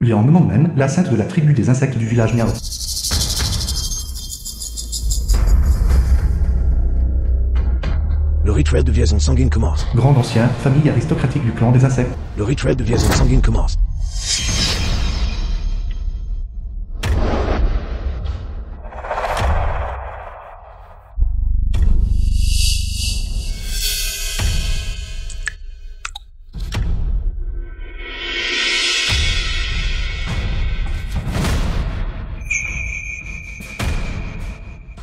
Et en moment même, la sainte de la tribu des insectes du village Miao. Le rituel de liaison sanguine commence. Grand ancien, famille aristocratique du clan des insectes. Le rituel de liaison sanguine commence.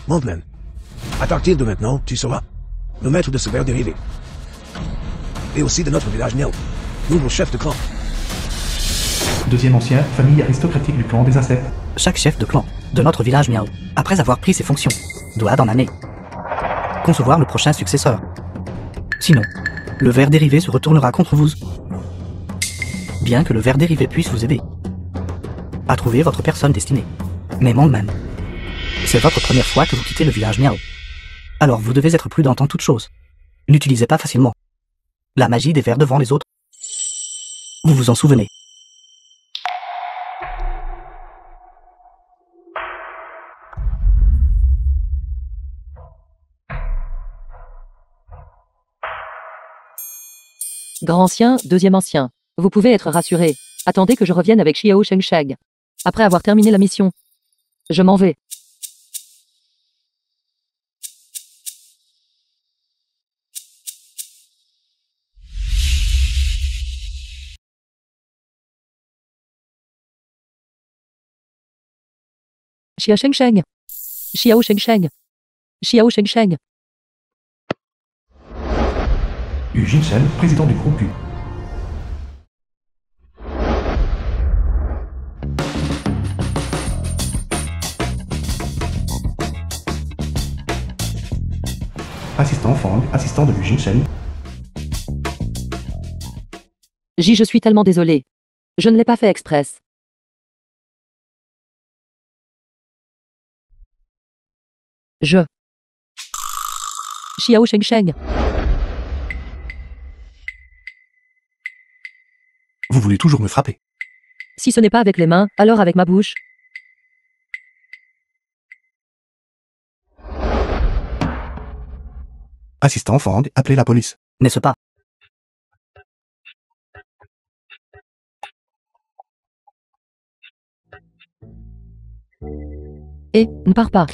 Mondlen, à partir de maintenant, tu seras le maître de ce verre dérivé. Et aussi de notre village Miao, nouveau chef de clan. Deuxième ancien, famille aristocratique du clan des insectes. Chaque chef de clan de notre village Miao, après avoir pris ses fonctions, doit dans l'année concevoir le prochain successeur. Sinon, le ver dérivé se retournera contre vous. Bien que le ver dérivé puisse vous aider à trouver votre personne destinée. Mais même, c'est votre première fois que vous quittez le village Miao. Alors vous devez être prudent en toute chose. N'utilisez pas facilement la magie des vers devant les autres. Vous vous en souvenez. Grand ancien, deuxième ancien. Vous pouvez être rassuré. Attendez que je revienne avec Xiao Shengsheng. Après avoir terminé la mission. Je m'en vais. Xiao Shengsheng. Xiao Shengsheng. Xiao Shengsheng. Yu Jinshen, président du groupe U. Assistant Fang, assistant de Yu Jinshen. Je suis tellement désolé. Je ne l'ai pas fait express. Xiao Shengsheng. Vous voulez toujours me frapper. Si ce n'est pas avec les mains, alors avec ma bouche. Assistant Fang, appelez la police. N'est-ce pas? Et, ne pars pas.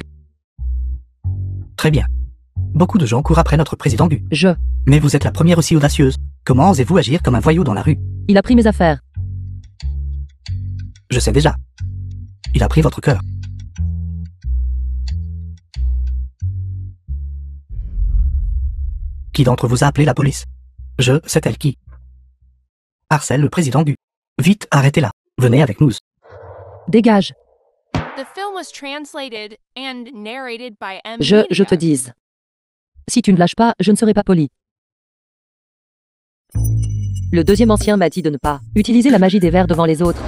Très bien. Beaucoup de gens courent après notre président Gu. Mais vous êtes la première aussi audacieuse. Comment osez-vous agir comme un voyou dans la rue? Il a pris mes affaires. Je sais déjà. Il a pris votre cœur. Qui d'entre vous a appelé la police? C'est elle qui harcèle le président Gu. Vite, arrêtez-la. Venez avec nous. Dégage. The film was translated and narrated by M. Je te dise. Si tu ne lâches pas, je ne serai pas poli. Le deuxième ancien m'a dit de ne pas utiliser la magie des vers devant les autres.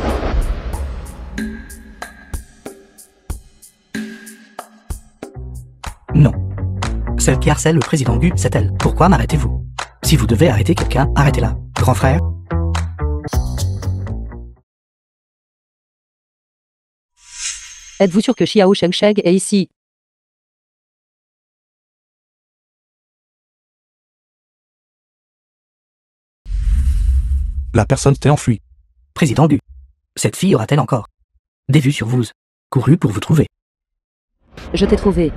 Non. Celle qui harcèle le président Gu, c'est elle. Pourquoi m'arrêtez-vous? Si vous devez arrêter quelqu'un, arrêtez-la. Grand frère. Êtes-vous sûr que Xiao Shengsheng est ici? La personne s'est enfuie. Président Gu. Cette fille aura-t-elle encore des vues sur vous? Couru pour vous trouver. Je t'ai trouvé.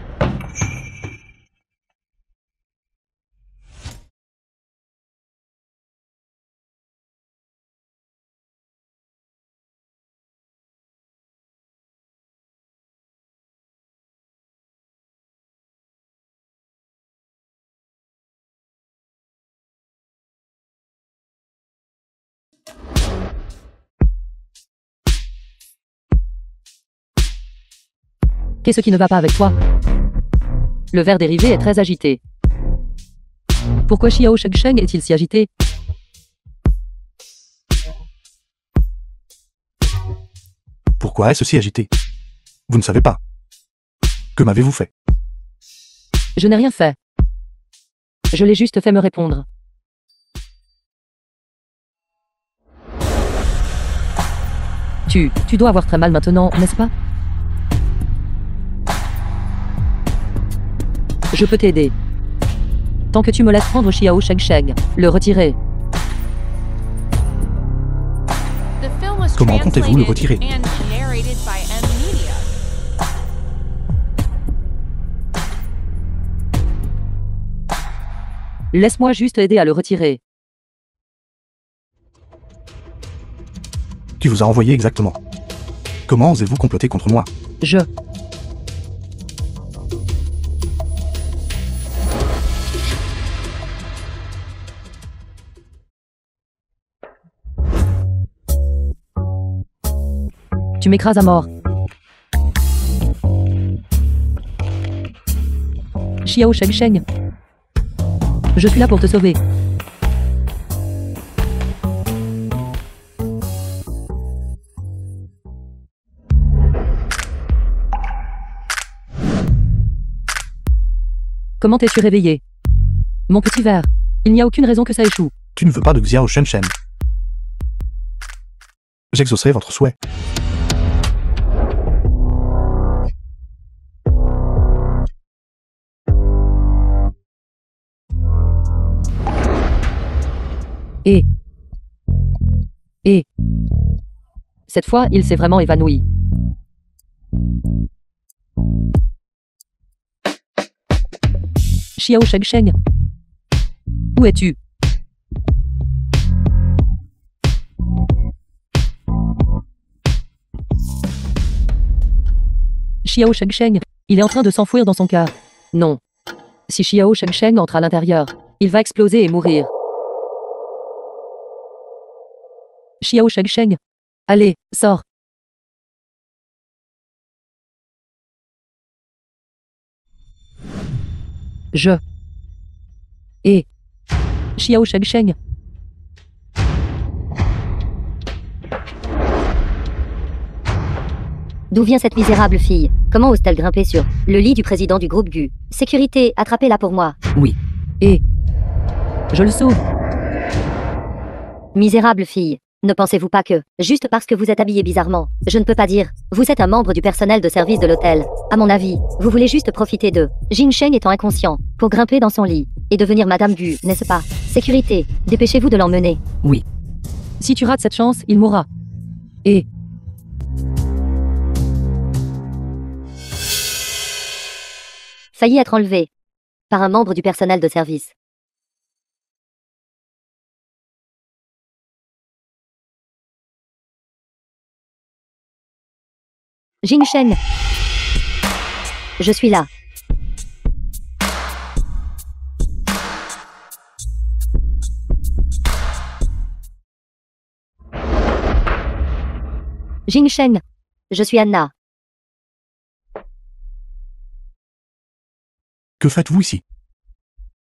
Qu'est-ce qui ne va pas avec toi? Le ver dérivé est très agité. Pourquoi Xiao Shengsheng est-il si agité? Pourquoi est-ce si agité? Vous ne savez pas. Que m'avez-vous fait? Je n'ai rien fait. Je l'ai juste fait me répondre. Tu dois avoir très mal maintenant, n'est-ce pas? Je peux t'aider. Tant que tu me laisses prendre Xiao Sheng, le retirer. The film was Comment comptez-vous le translated retirer? and narrated by M Media. Laisse-moi juste aider à le retirer. Qui vous a envoyé exactement? Comment osez-vous comploter contre moi? Je... Tu m'écrases à mort. Xiao Sheng. Je suis là pour te sauver. Comment t'es-tu réveillé? Mon petit verre. Il n'y a aucune raison que ça échoue. Tu ne veux pas de Xiao Shen. J'exaucerai votre souhait. Et... Cette fois, il s'est vraiment évanoui. Xiao Sheng. Où es-tu? Xiao Sheng. Il est en train de s'enfouir dans son cœur. Non. Si Xiao Sheng entre à l'intérieur, il va exploser et mourir. Xiao Sheng. Allez, sors. Et... Xiao Sheng. D'où vient cette misérable fille? Comment ose-t-elle grimper sur le lit du président du groupe GU? Sécurité, attrapez-la pour moi. Oui. Et... Je le sauve. Misérable fille. Ne pensez-vous pas que, juste parce que vous êtes habillée bizarrement, je ne peux pas dire, vous êtes un membre du personnel de service de l'hôtel. À mon avis, vous voulez juste profiter de Jin Sheng étant inconscient, pour grimper dans son lit, et devenir Madame Gu, n'est-ce pas? Sécurité, dépêchez-vous de l'emmener. Oui. Si tu rates cette chance, il mourra. Et... Failli être enlevé. Par un membre du personnel de service. Jin Sheng. Je suis là. Jin Sheng. Je suis Anna. Que faites-vous ici?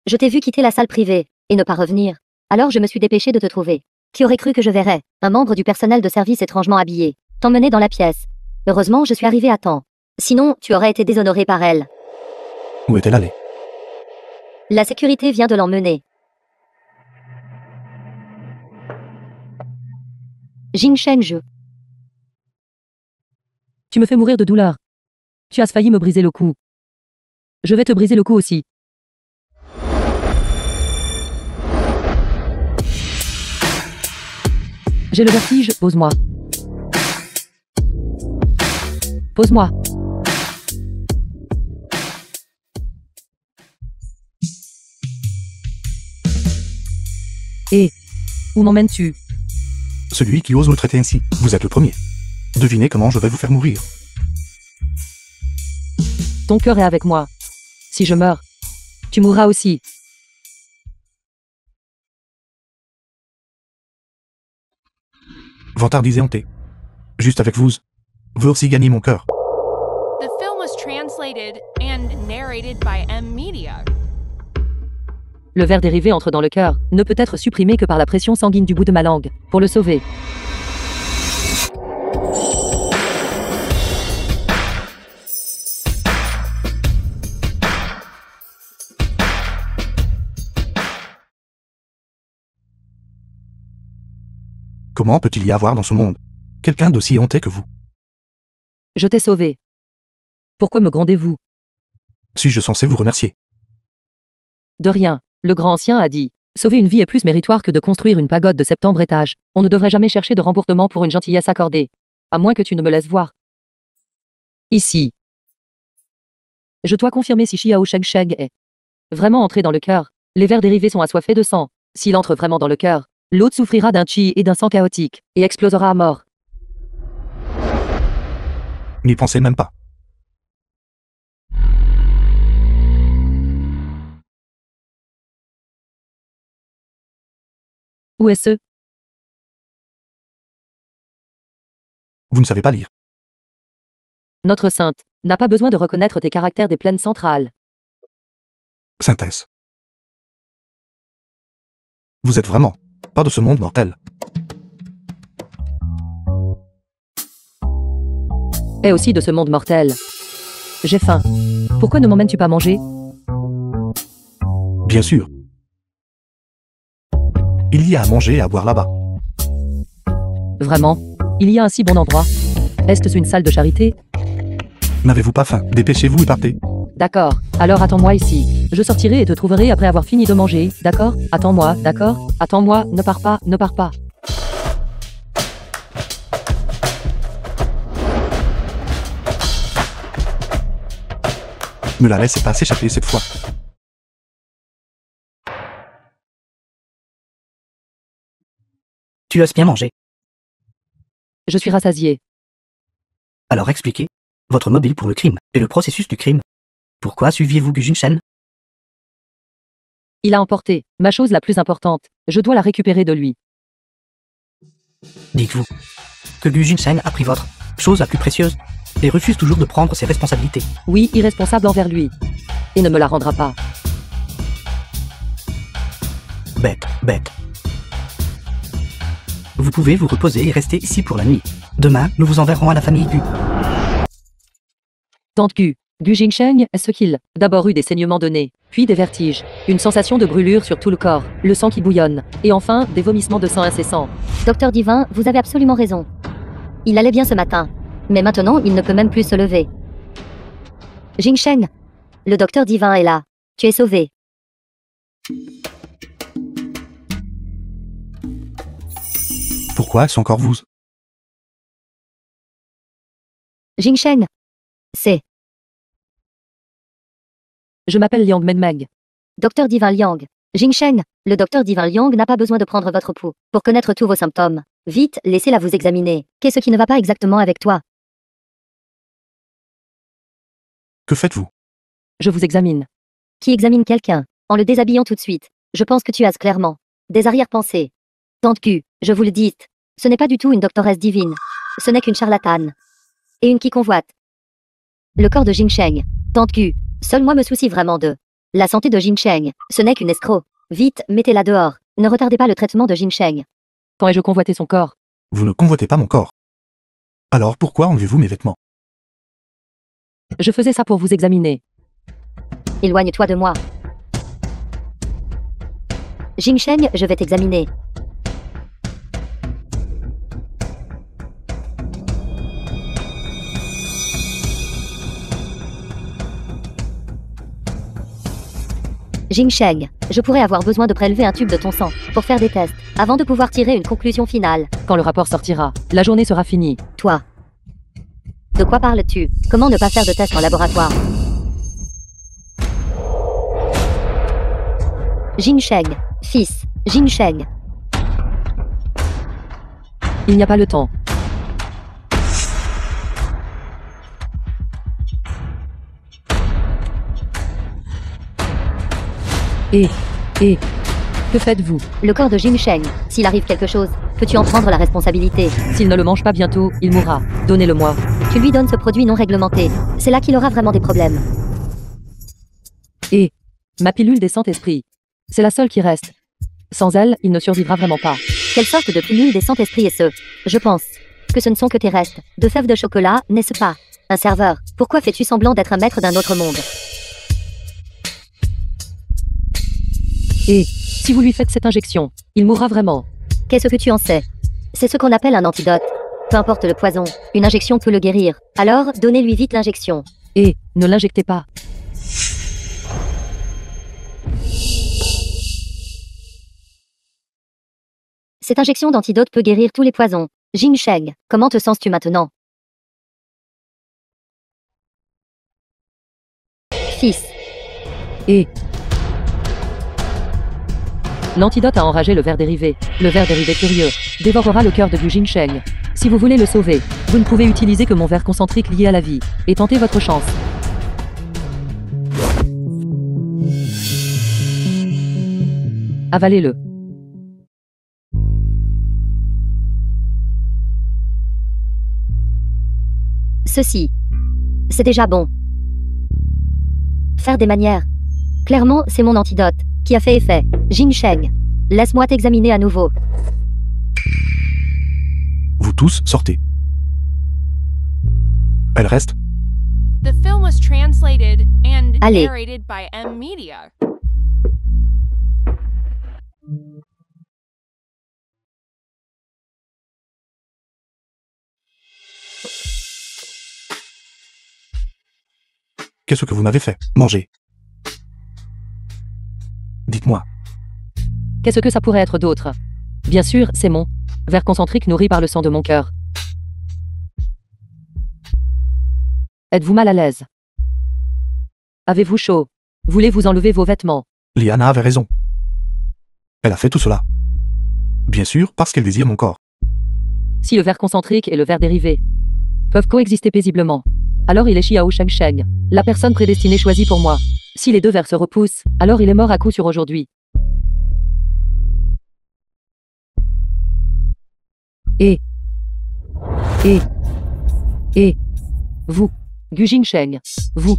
Je t'ai vu quitter la salle privée, et ne pas revenir. Alors je me suis dépêchée de te trouver. Qui aurait cru que je verrais un membre du personnel de service étrangement habillé t'emmener dans la pièce? Heureusement, je suis arrivée à temps. Sinon, tu aurais été déshonorée par elle. Où est-elle allée? La sécurité vient de l'emmener. Jin Sheng. Tu me fais mourir de douleur. Tu as failli me briser le cou. Je vais te briser le cou aussi. J'ai le vertige, pose-moi. Pose-moi. Et où m'emmènes-tu? Celui qui ose me traiter ainsi, vous êtes le premier. Devinez comment je vais vous faire mourir. Ton cœur est avec moi. Si je meurs, tu mourras aussi. Vantardisé hanté. Juste avec vous aussi gagner mon cœur. The film was translated and narrated by M Media. Le verre dérivé entre dans le cœur, ne peut être supprimé que par la pression sanguine du bout de ma langue, pour le sauver. Comment peut-il y avoir dans ce monde quelqu'un d'aussi honté que vous. Je t'ai sauvé. Pourquoi me grondez-vous? Suis-je censé vous remercier? De rien. Le grand ancien a dit. Sauver une vie est plus méritoire que de construire une pagode de 70 étages. On ne devrait jamais chercher de remboursement pour une gentillesse accordée. À moins que tu ne me laisses voir. Ici. Je dois confirmer si Xiao Sheng est vraiment entré dans le cœur. Les vers dérivés sont assoiffés de sang. S'il entre vraiment dans le cœur, l'autre souffrira d'un chi et d'un sang chaotique, et explosera à mort. N'y pensez même pas. Où est-ce? Vous ne savez pas lire. Notre sainte n'a pas besoin de reconnaître tes caractères des plaines centrales. Synthèse. Vous êtes vraiment pas de ce monde mortel. Et aussi de ce monde mortel. J'ai faim. Pourquoi ne m'emmènes-tu pas manger? Bien sûr. Il y a à manger et à boire là-bas. Vraiment? Il y a un si bon endroit. Est-ce une salle de charité? N'avez-vous pas faim? Dépêchez-vous et partez. D'accord. Alors attends-moi ici. Je sortirai et te trouverai après avoir fini de manger. D'accord? Attends-moi, d'accord? Attends-moi, ne pars pas, ne pars pas. Ne la laissez pas s'échapper cette fois. Tu as bien mangé. Je suis rassasié. Alors expliquez votre mobile pour le crime et le processus du crime. Pourquoi suiviez-vous Gu Jinshen? Il a emporté ma chose la plus importante. Je dois la récupérer de lui. Dites-vous que Gu Jinshen a pris votre chose la plus précieuse et refuse toujours de prendre ses responsabilités. Oui, irresponsable envers lui. Et ne me la rendra pas. Bête, bête. Vous pouvez vous reposer et rester ici pour la nuit. Demain, nous vous enverrons à la famille Gu. Tante Gu. Gu Jingsheng est ce qu'il d'abord eut des saignements de nez, puis des vertiges, une sensation de brûlure sur tout le corps, le sang qui bouillonne, et enfin des vomissements de sang incessants. Docteur Divin, vous avez absolument raison. Il allait bien ce matin. Mais maintenant, il ne peut même plus se lever. Jingsheng, le docteur Divin est là. Tu es sauvé. Pourquoi est-ce encore vous? Jingsheng. C'est Je m'appelle Liang Menmeg. Docteur Divin Liang. Jingsheng, le docteur Divin Liang n'a pas besoin de prendre votre pouls pour connaître tous vos symptômes. Vite, laissez-la vous examiner. Qu'est-ce qui ne va pas exactement avec toi? Que faites-vous? Je vous examine. Qui examine quelqu'un en le déshabillant tout de suite? Je pense que tu as clairement des arrière-pensées. Tante Gu, je vous le dis, ce n'est pas du tout une doctoresse divine. Ce n'est qu'une charlatane. Et une qui convoite le corps de Jingsheng. Tante Gu, seul moi me soucie vraiment de la santé de Jingsheng. Ce n'est qu'une escroc. Vite, mettez-la dehors. Ne retardez pas le traitement de Jingsheng. Quand ai-je convoité son corps? Vous ne convoitez pas mon corps. Alors pourquoi enlevez-vous mes vêtements? Je faisais ça pour vous examiner. Éloigne-toi de moi. Jingsheng, je vais t'examiner. Jingsheng, je pourrais avoir besoin de prélever un tube de ton sang pour faire des tests, avant de pouvoir tirer une conclusion finale. Quand le rapport sortira, la journée sera finie. Toi. De quoi parles-tu? Comment ne pas faire de tests en laboratoire? Jingsheng, fils, Jingsheng. Il n'y a pas le temps. Et, que faites-vous? Le corps de Jingsheng, s'il arrive quelque chose, peux-tu en prendre la responsabilité? S'il ne le mange pas bientôt, il mourra. Donnez-le-moi. Tu lui donnes ce produit non réglementé. C'est là qu'il aura vraiment des problèmes. Et ma pilule des Saint-Esprits. C'est la seule qui reste. Sans elle, il ne survivra vraiment pas. Quelle sorte de pilule des Saint-Esprits est ce? Je pense que ce ne sont que tes restes de fèves de chocolat, n'est-ce pas? Un serveur, pourquoi fais-tu semblant d'être un maître d'un autre monde? Et si vous lui faites cette injection, il mourra vraiment. Qu'est-ce que tu en sais? C'est ce qu'on appelle un antidote. Peu importe le poison, une injection peut le guérir. Alors, donnez-lui vite l'injection. Et, ne l'injectez pas. Cette injection d'antidote peut guérir tous les poisons. Jing Sheng, comment te sens-tu maintenant? Fils. Et... L'antidote a enragé le ver dérivé. Le ver dérivé furieux dévorera le cœur de Gu Jingsheng. Si vous voulez le sauver, vous ne pouvez utiliser que mon ver concentrique lié à la vie. Et tentez votre chance. Avalez-le. Ceci. C'est déjà bon. Faire des manières. Clairement, c'est mon antidote qui a fait effet. Jing Sheng, laisse-moi t'examiner à nouveau. Vous tous sortez. Elle reste. The film was translated and Allez. narrated by M Media. Qu'est-ce que vous m'avez fait? Manger. Dites-moi. Qu'est-ce que ça pourrait être d'autre? Bien sûr, c'est mon ver concentrique nourri par le sang de mon cœur. Êtes-vous mal à l'aise? Avez-vous chaud? Voulez-vous enlever vos vêtements? Liana avait raison. Elle a fait tout cela. Bien sûr, parce qu'elle désire mon corps. Si le ver concentrique et le ver dérivé peuvent coexister paisiblement, alors il est Xiao Sheng Sheng, la personne prédestinée choisie pour moi. Si les deux vers se repoussent, alors il est mort à coup sûr aujourd'hui. Et vous, Gu Jingsheng, vous.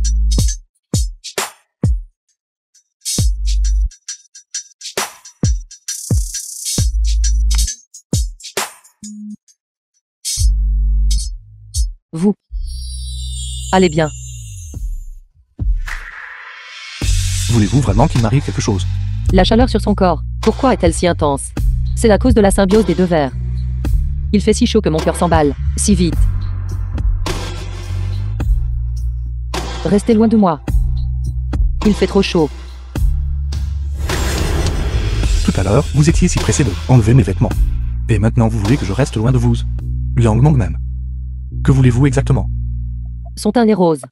Vous. Allez bien. Voulez-vous vraiment qu'il m'arrive quelque chose? La chaleur sur son corps, pourquoi est-elle si intense? C'est à cause de la symbiose des deux vers. Il fait si chaud que mon cœur s'emballe, si vite. Restez loin de moi. Il fait trop chaud. Tout à l'heure, vous étiez si pressé de enlever mes vêtements. Et maintenant vous voulez que je reste loin de vous. Liang Mong même. Que voulez-vous exactement? Son teint est rose.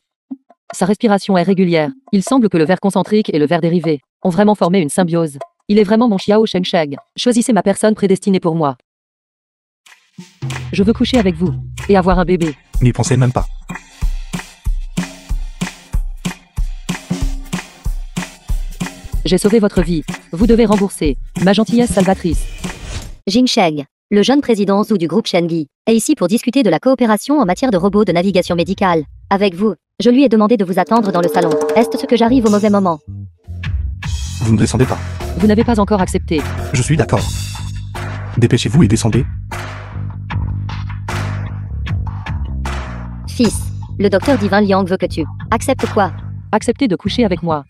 Sa respiration est régulière. Il semble que le ver concentrique et le ver dérivé ont vraiment formé une symbiose. Il est vraiment mon Xiao Sheng Sheng. Choisissez ma personne prédestinée pour moi. Je veux coucher avec vous et avoir un bébé. N'y pensez même pas. J'ai sauvé votre vie. Vous devez rembourser ma gentillesse salvatrice. Jing Sheng, le jeune président Zhu du groupe Shengi, est ici pour discuter de la coopération en matière de robots de navigation médicale. Avec vous, je lui ai demandé de vous attendre dans le salon. Est-ce que j'arrive au mauvais moment? Vous ne descendez pas. Vous n'avez pas encore accepté. Je suis d'accord. Dépêchez-vous et descendez. Fils, le docteur Divin Liang veut que tu acceptes quoi? Acceptez de coucher avec moi.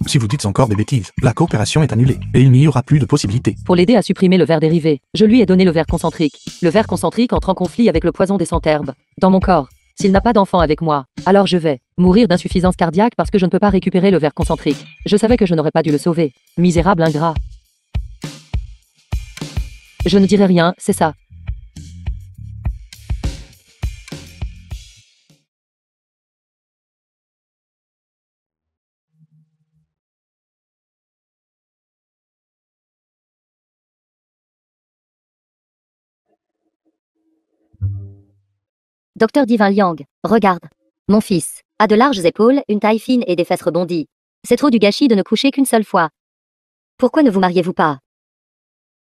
Si vous dites encore des bêtises, la coopération est annulée, et il n'y aura plus de possibilité. Pour l'aider à supprimer le ver dérivé, je lui ai donné le ver concentrique. Le ver concentrique entre en conflit avec le poison des centherbes dans mon corps. S'il n'a pas d'enfant avec moi, alors je vais mourir d'insuffisance cardiaque parce que je ne peux pas récupérer le ver concentrique. Je savais que je n'aurais pas dû le sauver. Misérable ingrat. Je ne dirai rien, c'est ça. Docteur Divin Liang, regarde. Mon fils a de larges épaules, une taille fine et des fesses rebondies. C'est trop du gâchis de ne coucher qu'une seule fois. Pourquoi ne vous mariez-vous pas?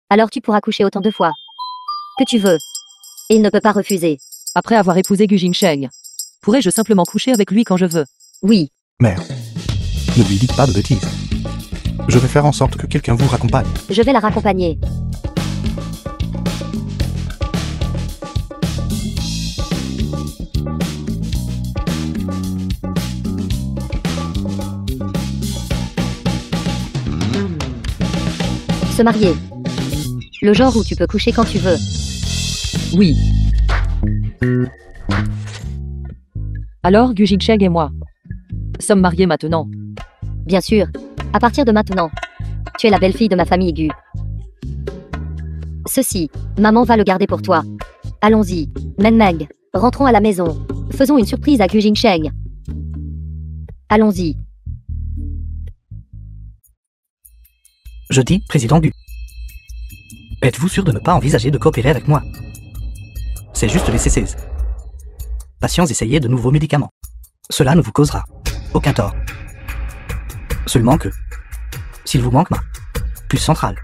Alors tu pourras coucher autant de fois que tu veux. Et il ne peut pas refuser. Après avoir épousé Gu Jingsheng, pourrais-je simplement coucher avec lui quand je veux? Oui. Mère, ne lui dites pas de bêtises. Je vais faire en sorte que quelqu'un vous raccompagne. Je vais la raccompagner. Se marier. Le genre où tu peux coucher quand tu veux. Oui. Alors, Gu Jingsheng et moi sommes mariés maintenant. Bien sûr. À partir de maintenant. Tu es la belle-fille de ma famille Gu. Ceci, maman va le garder pour toi. Allons-y. Menmeng, rentrons à la maison. Faisons une surprise à Gu Jingsheng. Allons-y. Je dis, président Gu. Êtes-vous sûr de ne pas envisager de coopérer avec moi? C'est juste les CCs. Patients, essayez de nouveaux médicaments. Cela ne vous causera aucun tort. Seulement que, s'il vous manque ma puce centrale,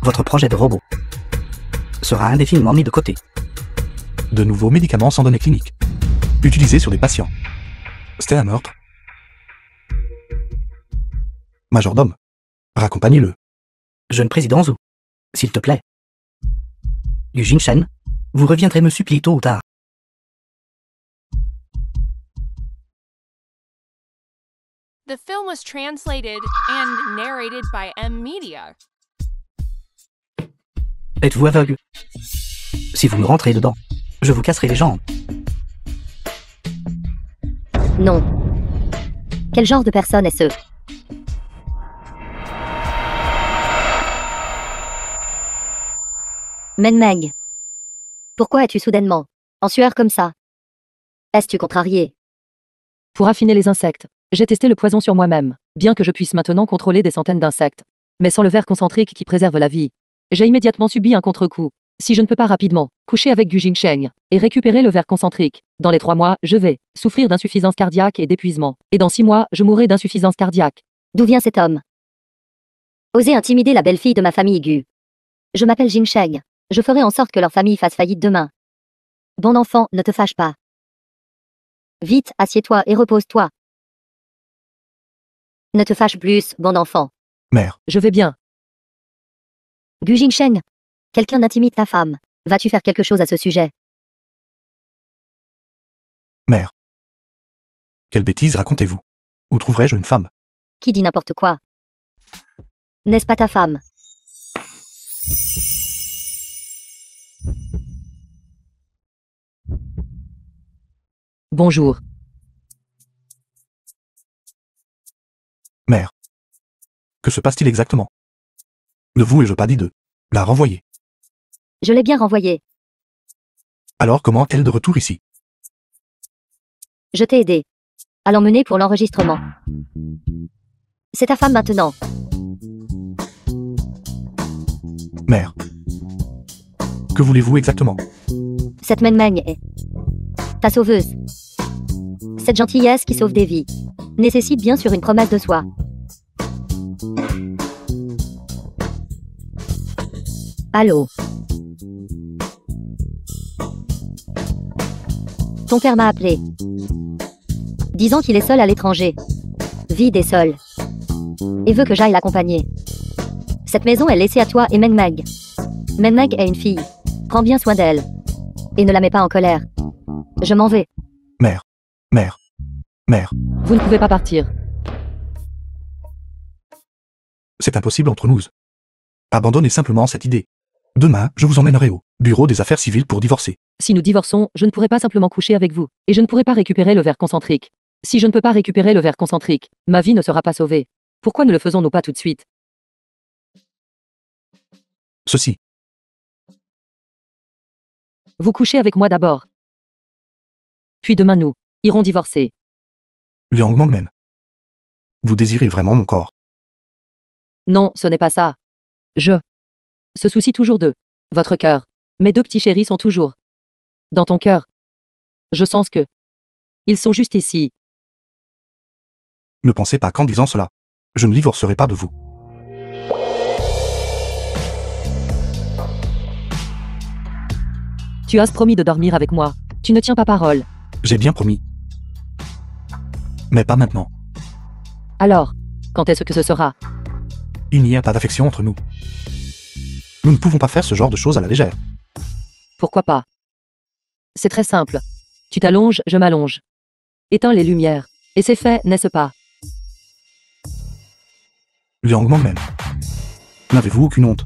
votre projet de robot sera indéfiniment mis de côté. De nouveaux médicaments sans données cliniques. Utilisés sur des patients. C'était un meurtre. Majordome, raccompagnez-le. Jeune président Zhou, s'il te plaît. Yu Jingsheng, vous reviendrez me supplier tôt ou tard. The film was translated and narrated by M Media. Êtes-vous aveugle? Si vous me rentrez dedans, je vous casserai les jambes. Non. Quel genre de personne est-ce? Menmeng. Pourquoi es-tu soudainement en sueur comme ça? Est-ce-tu contrarié? Pour affiner les insectes, j'ai testé le poison sur moi-même, bien que je puisse maintenant contrôler des centaines d'insectes. Mais sans le verre concentrique qui préserve la vie, j'ai immédiatement subi un contre-coup. Si je ne peux pas rapidement coucher avec Gu Jingsheng et récupérer le verre concentrique, dans les 3 mois, je vais souffrir d'insuffisance cardiaque et d'épuisement. Et dans 6 mois, je mourrai d'insuffisance cardiaque. D'où vient cet homme? Oser intimider la belle-fille de ma famille Gu. Je m'appelle Jingsheng. Je ferai en sorte que leur famille fasse faillite demain. Bon enfant, ne te fâche pas. Vite, assieds-toi et repose-toi. Ne te fâche plus, bon enfant. Mère, Je vais bien. Gu Jingsheng, quelqu'un intimide ta femme. Vas-tu faire quelque chose à ce sujet? mère. Quelle bêtise racontez-vous? Où trouverai-je une femme? Qui dit n'importe quoi? N'est-ce pas ta femme? Bonjour. Mère. Que se passe-t-il exactement? Ne vous ai-je pas dit de la renvoyer? Je l'ai bien renvoyée. Alors comment est-elle de retour ici? Je t'ai aidé à l'emmener pour l'enregistrement. C'est ta femme maintenant. Mère. Que voulez-vous exactement? Cette Menmeng est ta sauveuse. Cette gentillesse qui sauve des vies nécessite bien sûr une promesse de soi. Allô? Ton père m'a appelé, disant qu'il est seul à l'étranger, vide et seul, et veut que j'aille l'accompagner. Cette maison est laissée à toi et Menmeng. Menmeng est une fille. Prends bien soin d'elle. Et ne la mets pas en colère. Je m'en vais. Mère. Mère. Mère. Vous ne pouvez pas partir. C'est impossible entre nous. Abandonnez simplement cette idée. Demain, je vous emmènerai au bureau des affaires civiles pour divorcer. Si nous divorçons, je ne pourrai pas simplement coucher avec vous. Et je ne pourrai pas récupérer le verre concentrique. Si je ne peux pas récupérer le verre concentrique, ma vie ne sera pas sauvée. Pourquoi ne le faisons-nous pas tout de suite? Ceci. Vous couchez avec moi d'abord. Puis demain nous irons divorcer. Liang Mangmen. Vous désirez vraiment mon corps? Non, ce n'est pas ça. Je se soucie toujours de votre cœur. Mes 2 petits chéris sont toujours dans ton cœur. Je sens que ils sont juste ici. Ne pensez pas qu'en disant cela, je ne divorcerai pas de vous. Tu as promis de dormir avec moi. Tu ne tiens pas parole. J'ai bien promis. Mais pas maintenant. Alors, quand est-ce que ce sera? Il n'y a pas d'affection entre nous. Nous ne pouvons pas faire ce genre de choses à la légère. Pourquoi pas? C'est très simple. Tu t'allonges, je m'allonge. Éteins les lumières. Et c'est fait, n'est-ce pas? Liang Mangmen. N'avez-vous aucune honte?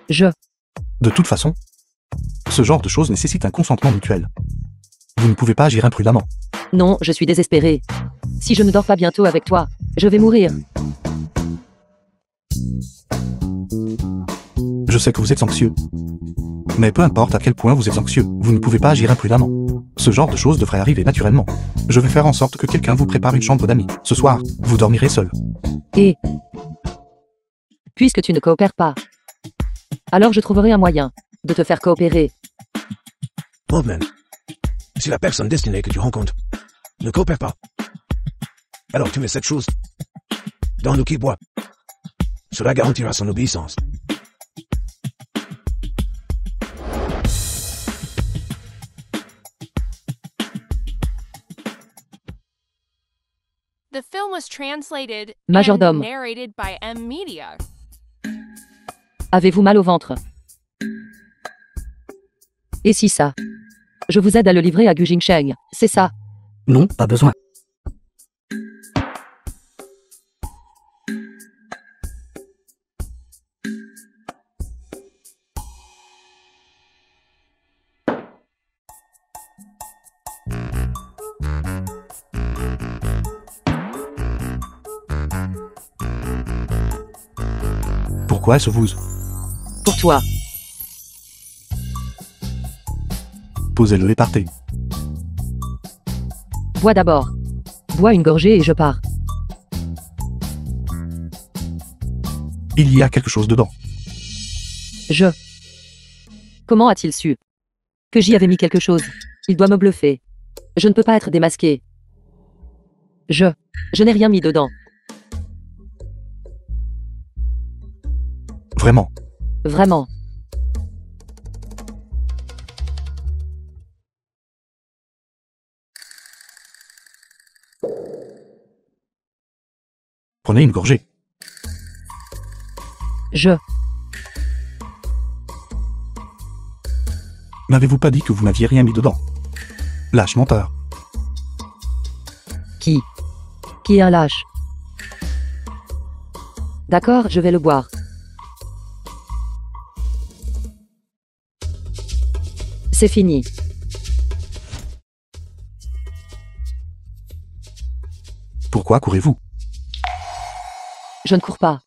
De toute façon, ce genre de choses nécessite un consentement mutuel. Vous ne pouvez pas agir imprudemment. Non, je suis désespéré. Si je ne dors pas bientôt avec toi, je vais mourir. Je sais que vous êtes anxieux. Mais peu importe à quel point vous êtes anxieux, vous ne pouvez pas agir imprudemment. Ce genre de choses devrait arriver naturellement. Je vais faire en sorte que quelqu'un vous prépare une chambre d'amis. Ce soir, vous dormirez seul. Et puisque tu ne coopères pas, alors je trouverai un moyen de te faire coopérer. Moldman, si la personne destinée que tu rencontres ne coopère pas, alors tu mets cette chose dans l'eau qu'il boit. Cela garantira son obéissance. The film was translated Majordome. and narrated by M Media. Avez-vous mal au ventre? Et si ça? Je vous aide à le livrer à Gu Jingsheng, c'est ça? Non, pas besoin. Pourquoi est-ce vous? Pour toi. Posez-le et partez. Bois d'abord. Bois une gorgée et je pars. Il y a quelque chose dedans. Comment a-t-il su que j'y avais mis quelque chose? Il doit me bluffer. Je ne peux pas être démasqué. Je n'ai rien mis dedans. Vraiment. Vraiment. Prenez une gorgée. N'avez-vous pas dit que vous n'aviez rien mis dedans? Lâche menteur. Qui est un lâche? D'accord, je vais le boire. C'est fini. Pourquoi courez-vous? Je ne cours pas.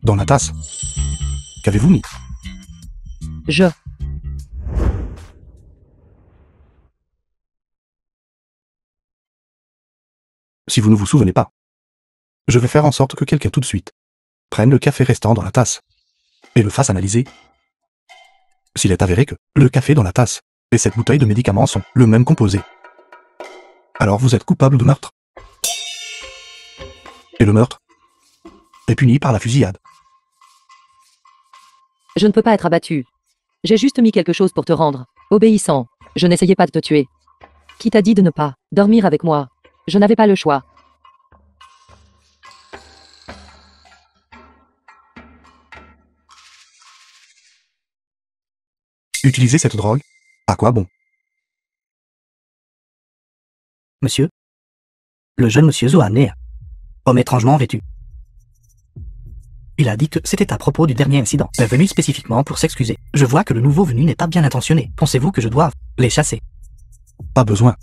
Dans la tasse. Qu'avez-vous mis? Si vous ne vous souvenez pas, je vais faire en sorte que quelqu'un tout de suite prenne le café restant dans la tasse et le fasse analyser. S'il est avéré que le café dans la tasse et cette bouteille de médicaments sont le même composé, alors vous êtes coupable de meurtre. Et le meurtre est puni par la fusillade. Je ne peux pas être abattu. J'ai juste mis quelque chose pour te rendre obéissant. Je n'essayais pas de te tuer. Qui t'a dit de ne pas dormir avec moi? Je n'avais pas le choix. Utiliser cette drogue? À quoi bon? Monsieur? Le jeune monsieur Zohané, homme étrangement vêtu. Il a dit que c'était à propos du dernier incident, est venu spécifiquement pour s'excuser. Je vois que le nouveau venu n'est pas bien intentionné. Pensez-vous que je doive les chasser? Pas besoin.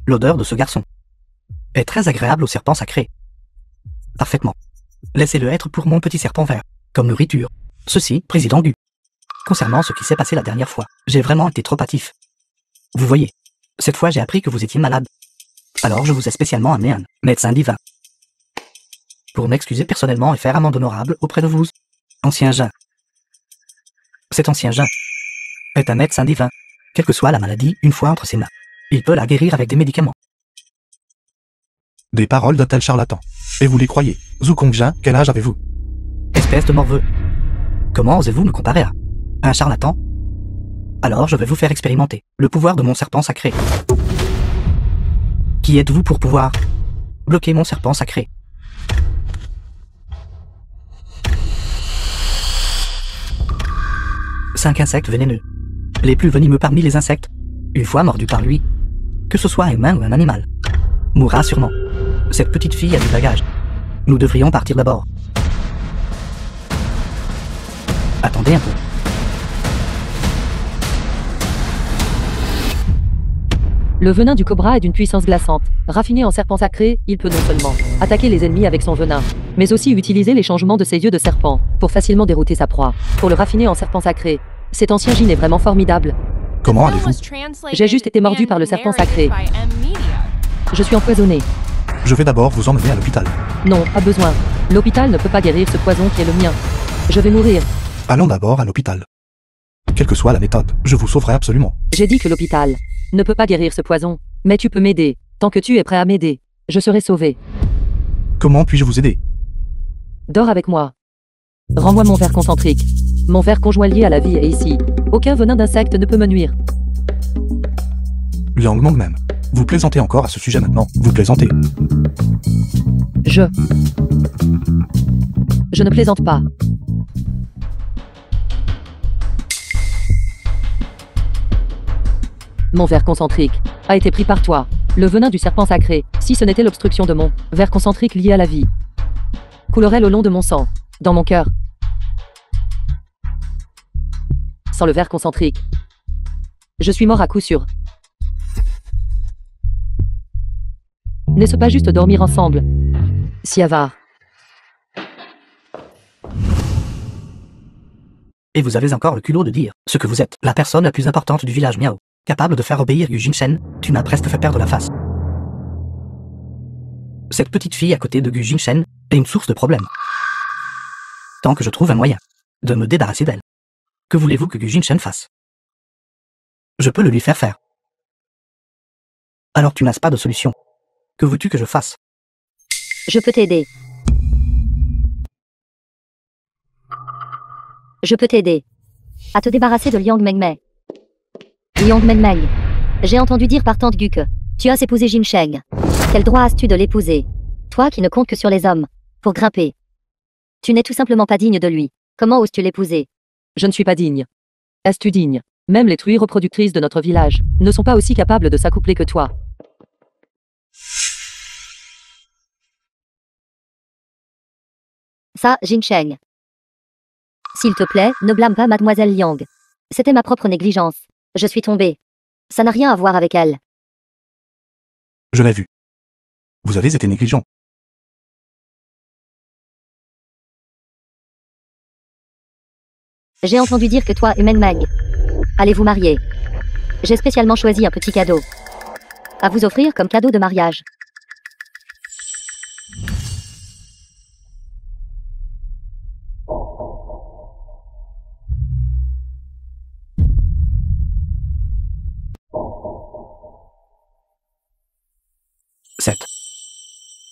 L'odeur de ce garçon est très agréable au serpent sacré. Parfaitement. Laissez-le être pour mon petit serpent vert, comme nourriture. Ceci, président Gu. Concernant ce qui s'est passé la dernière fois, j'ai vraiment été trop hâtif. Vous voyez, cette fois j'ai appris que vous étiez malade. Alors je vous ai spécialement amené un médecin divin. Pour m'excuser personnellement et faire amende honorable auprès de vous. Ancien Jean. Cet ancien Jean est un médecin divin. Quelle que soit la maladie, une fois entre ses mains, il peut la guérir avec des médicaments. Des paroles d'un tel charlatan. Et vous les croyez? Zukong-Jin, quel âge avez-vous? Espèce de morveux. Comment osez-vous me comparer à un charlatan? Alors je vais vous faire expérimenter le pouvoir de mon serpent sacré. Qui êtes-vous pour pouvoir bloquer mon serpent sacré? Cinq insectes vénéneux. Les plus venimeux parmi les insectes. une fois mordu par lui, que ce soit un humain ou un animal, mourra sûrement. Cette petite fille a du bagage. Nous devrions partir d'abord. Attendez un peu. Le venin du cobra est d'une puissance glaçante. Raffiné en serpent sacré, il peut non seulement attaquer les ennemis avec son venin, mais aussi utiliser les changements de ses yeux de serpent pour facilement dérouter sa proie. Pour le raffiner en serpent sacré, cet ancien Jin est vraiment formidable. Comment allez-vous? J'ai juste été mordu par le serpent sacré. Je suis empoisonné. Je vais d'abord vous emmener à l'hôpital. Non, pas besoin. L'hôpital ne peut pas guérir ce poison qui est le mien. Je vais mourir. Allons d'abord à l'hôpital. Quelle que soit la méthode, je vous sauverai absolument. J'ai dit que l'hôpital ne peut pas guérir ce poison, mais tu peux m'aider. Tant que tu es prêt à m'aider, je serai sauvé. Comment puis-je vous aider? Dors avec moi. Rends-moi mon verre concentrique. Mon verre conjoint lié à la vie est ici. Aucun venin d'insecte ne peut me nuire. Liang Mong même. Vous plaisantez encore à ce sujet maintenant. Vous plaisantez. Je ne plaisante pas. Mon verre concentrique a été pris par toi. Le venin du serpent sacré, si ce n'était l'obstruction de mon verre concentrique lié à la vie, coulerait le long de mon sang, dans mon cœur. Sans le verre concentrique, je suis mort à coup sûr. N'est-ce pas juste dormir ensemble, si avare? Et vous avez encore le culot de dire ce que vous êtes, la personne la plus importante du village Miao, capable de faire obéir Gu Jinshen. Tu m'as presque fait perdre la face. Cette petite fille à côté de Gu Jinshen est une source de problèmes. Tant que je trouve un moyen de me débarrasser d'elle, que voulez-vous que Gu Jinshen fasse? Je peux le lui faire faire. Alors tu n'as pas de solution. Que veux-tu que je fasse? Je peux t'aider. Je peux t'aider à te débarrasser de Liang Mengmei. Liang Mengmei. J'ai entendu dire par Tante Gu que tu as épousé Jin Sheng. Quel droit as-tu de l'épouser? Toi qui ne comptes que sur les hommes pour grimper. Tu n'es tout simplement pas digne de lui. Comment oses-tu l'épouser? Je ne suis pas digne. Es-tu digne? Même les truies reproductrices de notre village ne sont pas aussi capables de s'accoupler que toi. Ça, Jin Sheng. S'il te plaît, ne blâme pas Mademoiselle Liang. C'était ma propre négligence. Je suis tombée. Ça n'a rien à voir avec elle. Je l'ai vu. Vous avez été négligent. J'ai entendu dire que toi et Meng Meng allez vous marier. J'ai spécialement choisi un petit cadeau à vous offrir comme cadeau de mariage.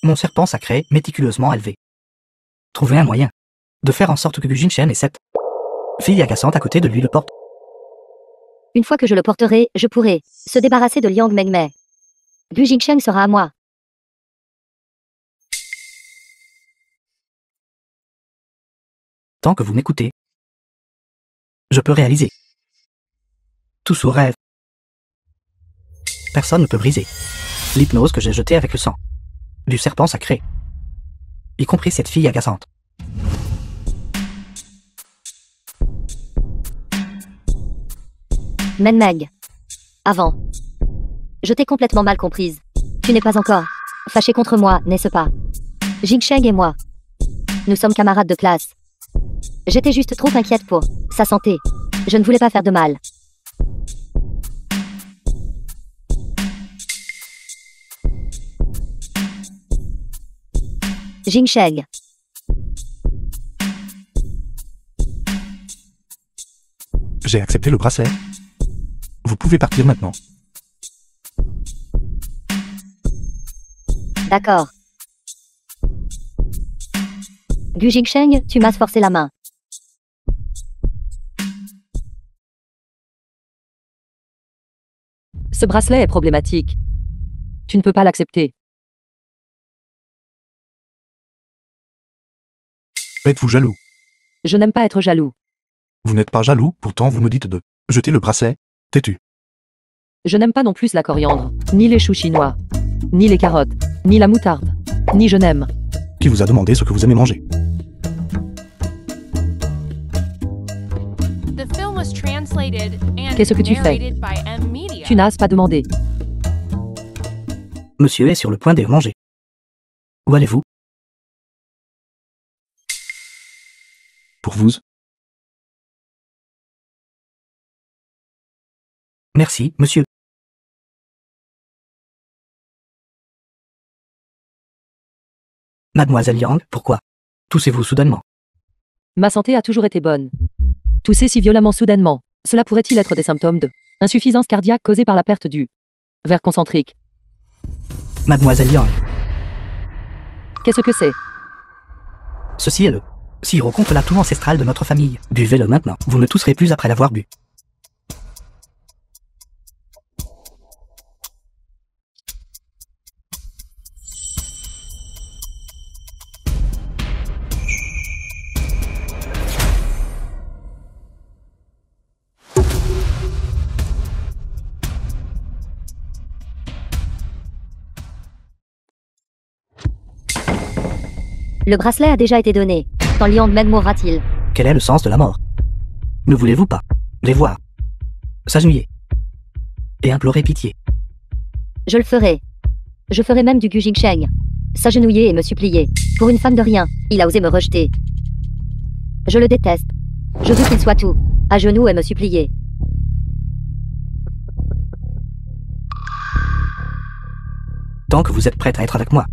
Mon serpent sacré, méticuleusement élevé. Trouver un moyen de faire en sorte que Gu Jinshen et cette fille agaçante à côté de lui le porte. Une fois que je le porterai, je pourrai se débarrasser de Liang Mengmei. Gu Jinshen sera à moi. Tant que vous m'écoutez, je peux réaliser tout sous rêve. Personne ne peut briser l'hypnose que j'ai jetée avec le sang du serpent sacré, y compris cette fille agaçante. Meng Meng. Avant. Je t'ai complètement mal comprise. Tu n'es pas encore fâché contre moi, n'est-ce pas? Jin Sheng et moi. Nous sommes camarades de classe. J'étais juste trop inquiète pour sa santé. Je ne voulais pas faire de mal. Jin Sheng. J'ai accepté le bracelet. Vous pouvez partir maintenant. D'accord. Gu Jingsheng, tu m'as forcé la main. Ce bracelet est problématique. Tu ne peux pas l'accepter. Êtes-vous jaloux? Je n'aime pas être jaloux. Vous n'êtes pas jaloux, pourtant vous me dites de jeter le bracelet. Têtu. Je n'aime pas non plus la coriandre, ni les choux chinois, ni les carottes, ni la moutarde, ni je n'aime. Qui vous a demandé ce que vous aimez manger? The film was translated and Qu'est-ce que tu fais? narrated by M Media. Tu n'as pas demandé. Monsieur est sur le point de manger. Où allez-vous? Pour vous? Merci, monsieur. Mademoiselle Yang, pourquoi toussez-vous soudainement? Ma santé a toujours été bonne. Tousser si violemment soudainement, cela pourrait-il être des symptômes de insuffisance cardiaque causée par la perte du verre concentrique? Mademoiselle Yang, Qu'est-ce que c'est? ceci est le sirop contre la toux ancestrale de notre famille. Buvez-le maintenant, vous ne tousserez plus après l'avoir bu. Le bracelet a déjà été donné. Quand Liang Meng mourra-t-il? Quel est le sens de la mort? Ne voulez-vous pas les voir s'agenouiller et implorer pitié? Je le ferai. Je ferai même du Gu Jingsheng. S'agenouiller et me supplier. Pour une femme de rien, il a osé me rejeter. Je le déteste. Je veux qu'il soit tout. À genoux et me supplier. Tant que vous êtes prête à être avec moi.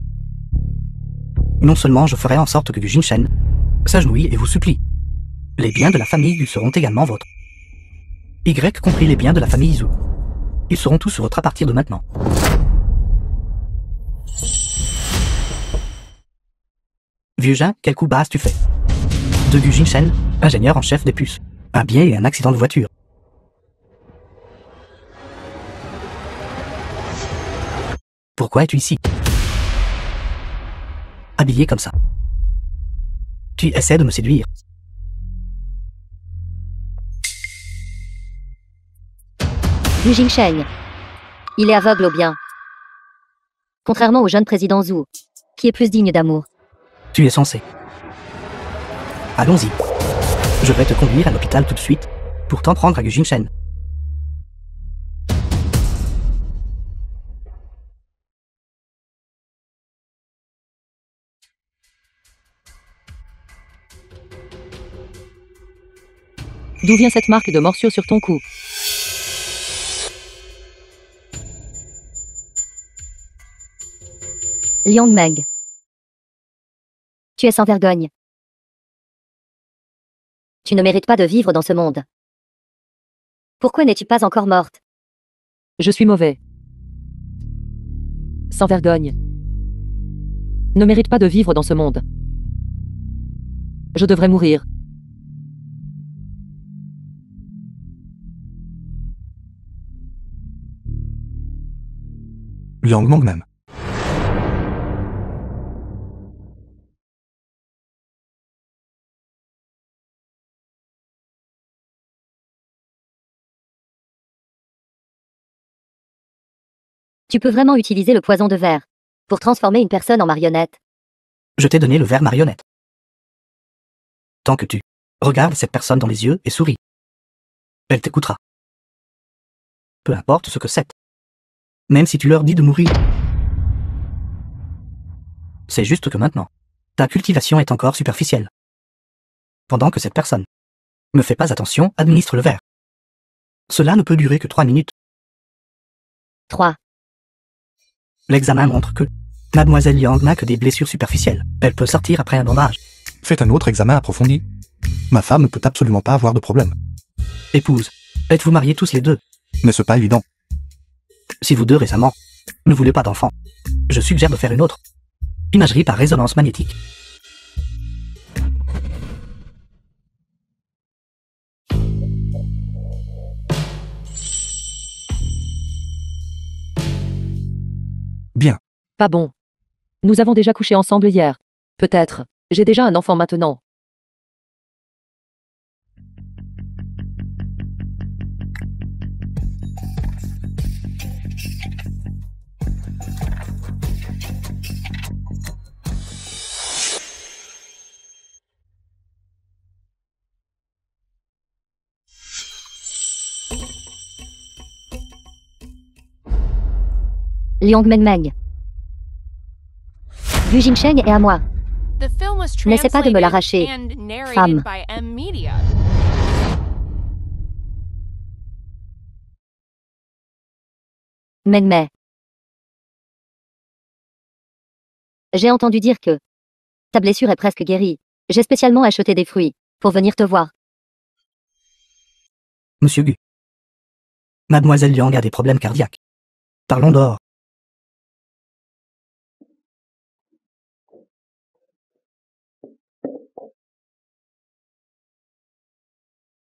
Non seulement je ferai en sorte que Gu Jingsheng s'agenouille et vous supplie. Les biens de la famille Yu seront également vôtres. Y compris les biens de la famille Zhu. Ils seront tous vôtres à partir de maintenant. Vieux Jean, quel coup bas as-tu fait? De Gu Jingsheng, ingénieur en chef des puces. Un biais et un accident de voiture. Pourquoi es-tu ici? Habillé comme ça. Tu essaies de me séduire. Gu Jingsheng. Il est aveugle au bien. Contrairement au jeune président Zhu, qui est plus digne d'amour. Tu es censé. Allons-y. Je vais te conduire à l'hôpital tout de suite, pour t'en prendre à Gu Jingsheng. D'où vient cette marque de morsure sur ton cou? Liang Meng. Tu es sans vergogne. Tu ne mérites pas de vivre dans ce monde. Pourquoi n'es-tu pas encore morte? Je suis mauvais. Sans vergogne. Ne mérite pas de vivre dans ce monde. Je devrais mourir. Liang Meng même. Tu peux vraiment utiliser le poison de verre pour transformer une personne en marionnette. Je t'ai donné le verre marionnette. Tant que tu regardes cette personne dans les yeux et souris, elle t'écoutera. Peu importe ce que c'est. Même si tu leur dis de mourir. C'est juste que maintenant, ta cultivation est encore superficielle. Pendant que cette personne ne fait pas attention, administre le verre. Cela ne peut durer que 3 minutes. 3. L'examen montre que Mademoiselle Yang n'a que des blessures superficielles. Elle peut sortir après un bandage. Faites un autre examen approfondi. Ma femme ne peut absolument pas avoir de problème. Épouse, êtes-vous mariés tous les deux? N'est-ce pas évident? Si vous deux récemment ne voulez pas d'enfant, je suggère de faire une autre. Imagerie par résonance magnétique. Bien. Pas bon. Nous avons déjà couché ensemble hier. Peut-être. J'ai déjà un enfant maintenant. Liang Mengmeng. Gu Jingsheng est à moi. The film was N'essaie pas de me translated l'arracher, and narrated femme. by M Media. Mengmei. J'ai entendu dire que ta blessure est presque guérie. J'ai spécialement acheté des fruits pour venir te voir. Monsieur Gu. Mademoiselle Liang a des problèmes cardiaques. Parlons dehors.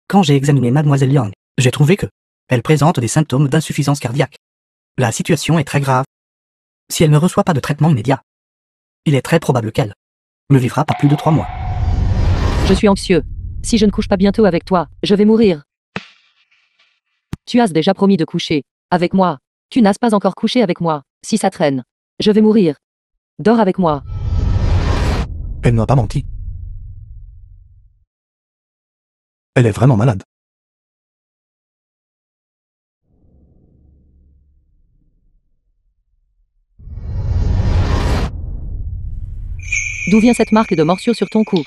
Quand j'ai examiné Mademoiselle Liang, j'ai trouvé que elle présente des symptômes d'insuffisance cardiaque. La situation est très grave. Si elle ne reçoit pas de traitement immédiat, il est très probable qu'elle ne vivra pas plus de 3 mois. Je suis anxieux. Si je ne couche pas bientôt avec toi, je vais mourir. Tu as déjà promis de coucher avec moi. Tu n'as pas encore couché avec moi. Si ça traîne, je vais mourir. Dors avec moi. Elle n'a pas menti. Elle est vraiment malade. D'où vient cette marque de morsure sur ton cou?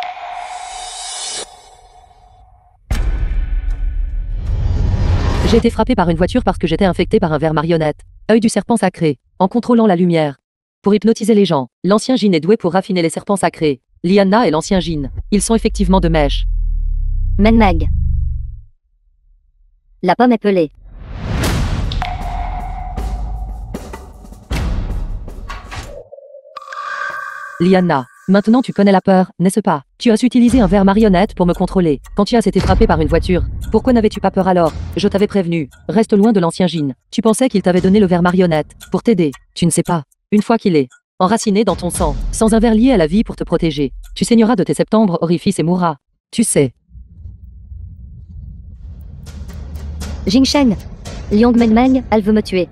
J'ai été frappé par une voiture parce que j'étais infecté par un ver marionnette. Œil du serpent sacré. En contrôlant la lumière. Pour hypnotiser les gens, l'ancien Jin est doué pour raffiner les serpents sacrés. Liana et l'ancien Jin. Ils sont effectivement de mèche. Mengmeng. La pomme est pelée. Liana, maintenant tu connais la peur, n'est-ce pas? Tu as utilisé un ver marionnette pour me contrôler. Quand tu as été frappé par une voiture, pourquoi n'avais-tu pas peur alors? Je t'avais prévenu. Reste loin de l'ancien Jin. Tu pensais qu'il t'avait donné le ver marionnette pour t'aider. Tu ne sais pas. Une fois qu'il est enraciné dans ton sang, sans un ver lié à la vie pour te protéger, tu saigneras de tes septembre orifices et mourras. Tu sais. Jingsheng. Liang Mengmeng, elle veut me tuer.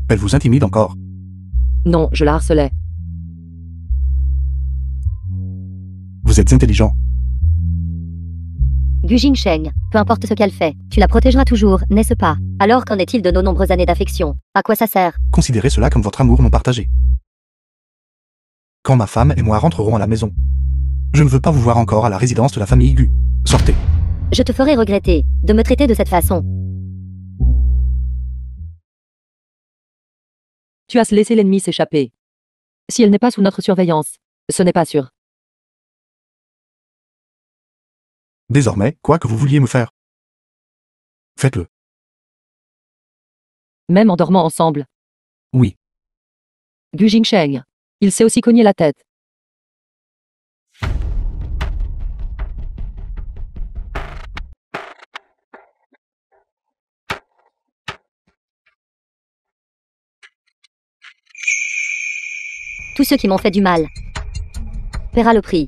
Elle vous intimide encore. Non, je la harcelais. Vous êtes intelligent. Gu Jingsheng, peu importe ce qu'elle fait, tu la protégeras toujours, n'est-ce pas? Alors qu'en est-il de nos nombreuses années d'affection? À quoi ça sert? Considérez cela comme votre amour non partagé. Quand ma femme et moi rentrerons à la maison, je ne veux pas vous voir encore à la résidence de la famille Gu. Sortez. Je te ferai regretter de me traiter de cette façon. Tu as laissé l'ennemi s'échapper. Si elle n'est pas sous notre surveillance, ce n'est pas sûr. Désormais, quoi que vous vouliez me faire, faites-le. Même en dormant ensemble. Oui. Gu Jingsheng. Il s'est aussi cogné la tête. Tous ceux qui m'ont fait du mal paiera le prix.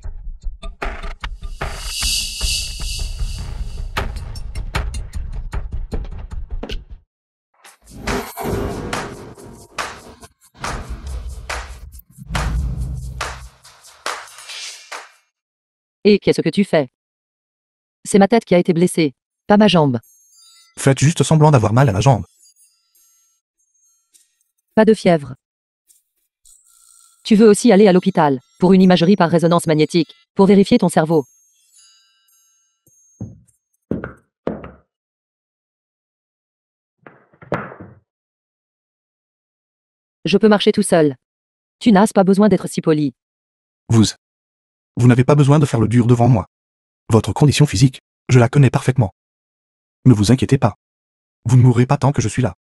Et qu'est-ce que tu fais? C'est ma tête qui a été blessée, pas ma jambe. Faites juste semblant d'avoir mal à la jambe. Pas de fièvre. Tu veux aussi aller à l'hôpital, pour une imagerie par résonance magnétique, pour vérifier ton cerveau. Je peux marcher tout seul. Tu n'as pas besoin d'être si poli. Vous n'avez pas besoin de faire le dur devant moi. Votre condition physique, je la connais parfaitement. Ne vous inquiétez pas. Vous ne mourrez pas tant que je suis là.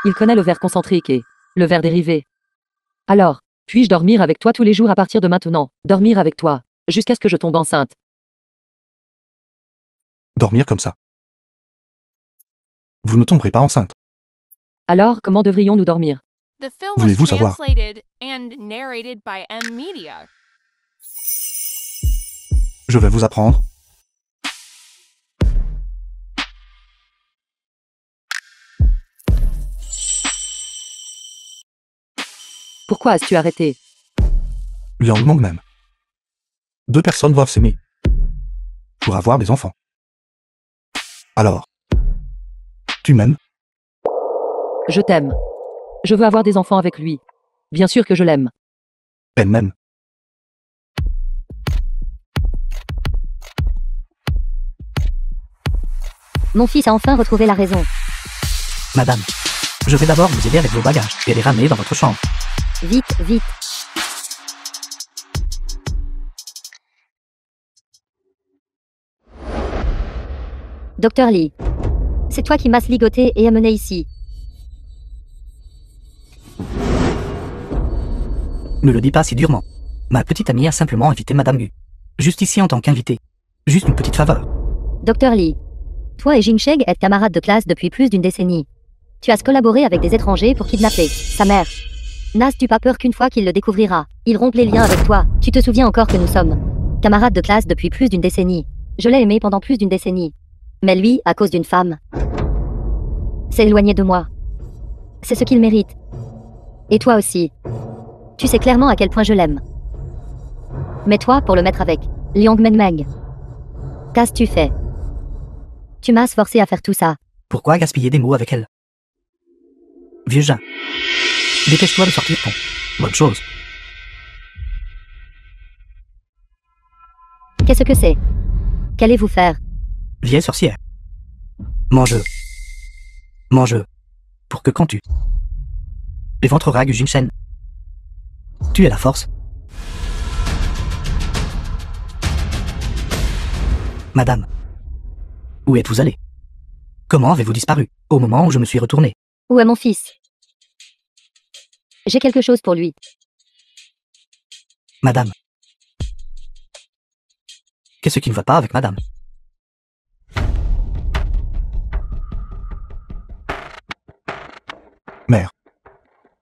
Il connaît le verre concentrique et le verre dérivé. Alors, puis-je dormir avec toi tous les jours à partir de maintenant? Dormir avec toi, jusqu'à ce que je tombe enceinte. Dormir comme ça. Vous ne tomberez pas enceinte. Alors, comment devrions-nous dormir? The film was Voulez-vous savoir? translated and narrated by M Media. Je vais vous apprendre. Pourquoi as-tu arrêté? Liang Meng même. 2 personnes doivent s'aimer. Pour avoir des enfants. Alors, Tu m'aimes? Je t'aime. Je veux avoir des enfants avec lui. Bien sûr que je l'aime. Elle m'aime. Mon fils a enfin retrouvé la raison. Madame, je vais d'abord vous aider avec vos bagages et les ramener dans votre chambre. Vite, vite. Docteur Lee. C'est toi qui m'as ligoté et amené ici. Ne le dis pas si durement. Ma petite amie a simplement invité Madame Gu. Juste ici en tant qu'invité. Juste une petite faveur. Docteur Lee. Toi et Jing Sheng êtes camarades de classe depuis plus d'une décennie. Tu as collaboré avec des étrangers pour kidnapper sa mère. N'as-tu pas peur qu'une fois qu'il le découvrira, il rompe les liens avec toi? Tu te souviens encore que nous sommes camarades de classe depuis plus d'une décennie. Je l'ai aimé pendant plus d'une décennie. Mais lui, à cause d'une femme, s'est éloigné de moi. C'est ce qu'il mérite. Et toi aussi. Tu sais clairement à quel point je l'aime. Mais toi, pour le mettre avec Liang Mengmeng, qu'as-tu fait? Tu m'as forcé à faire tout ça. Pourquoi gaspiller des mots avec elle? Vieux Jean. Dépêche-toi de sortir ton. Bonne chose. Qu'est-ce que c'est? Qu'allez-vous faire? Vieille sorcière. Mange-le. Mange-le. Pour que quand tu éventreras Gu Jingshen, tu es la force. Madame, où êtes-vous allée? Comment avez-vous disparu au moment où je me suis retourné? Où est mon fils? J'ai quelque chose pour lui. Madame. Qu'est-ce qui ne va pas avec madame? Mère.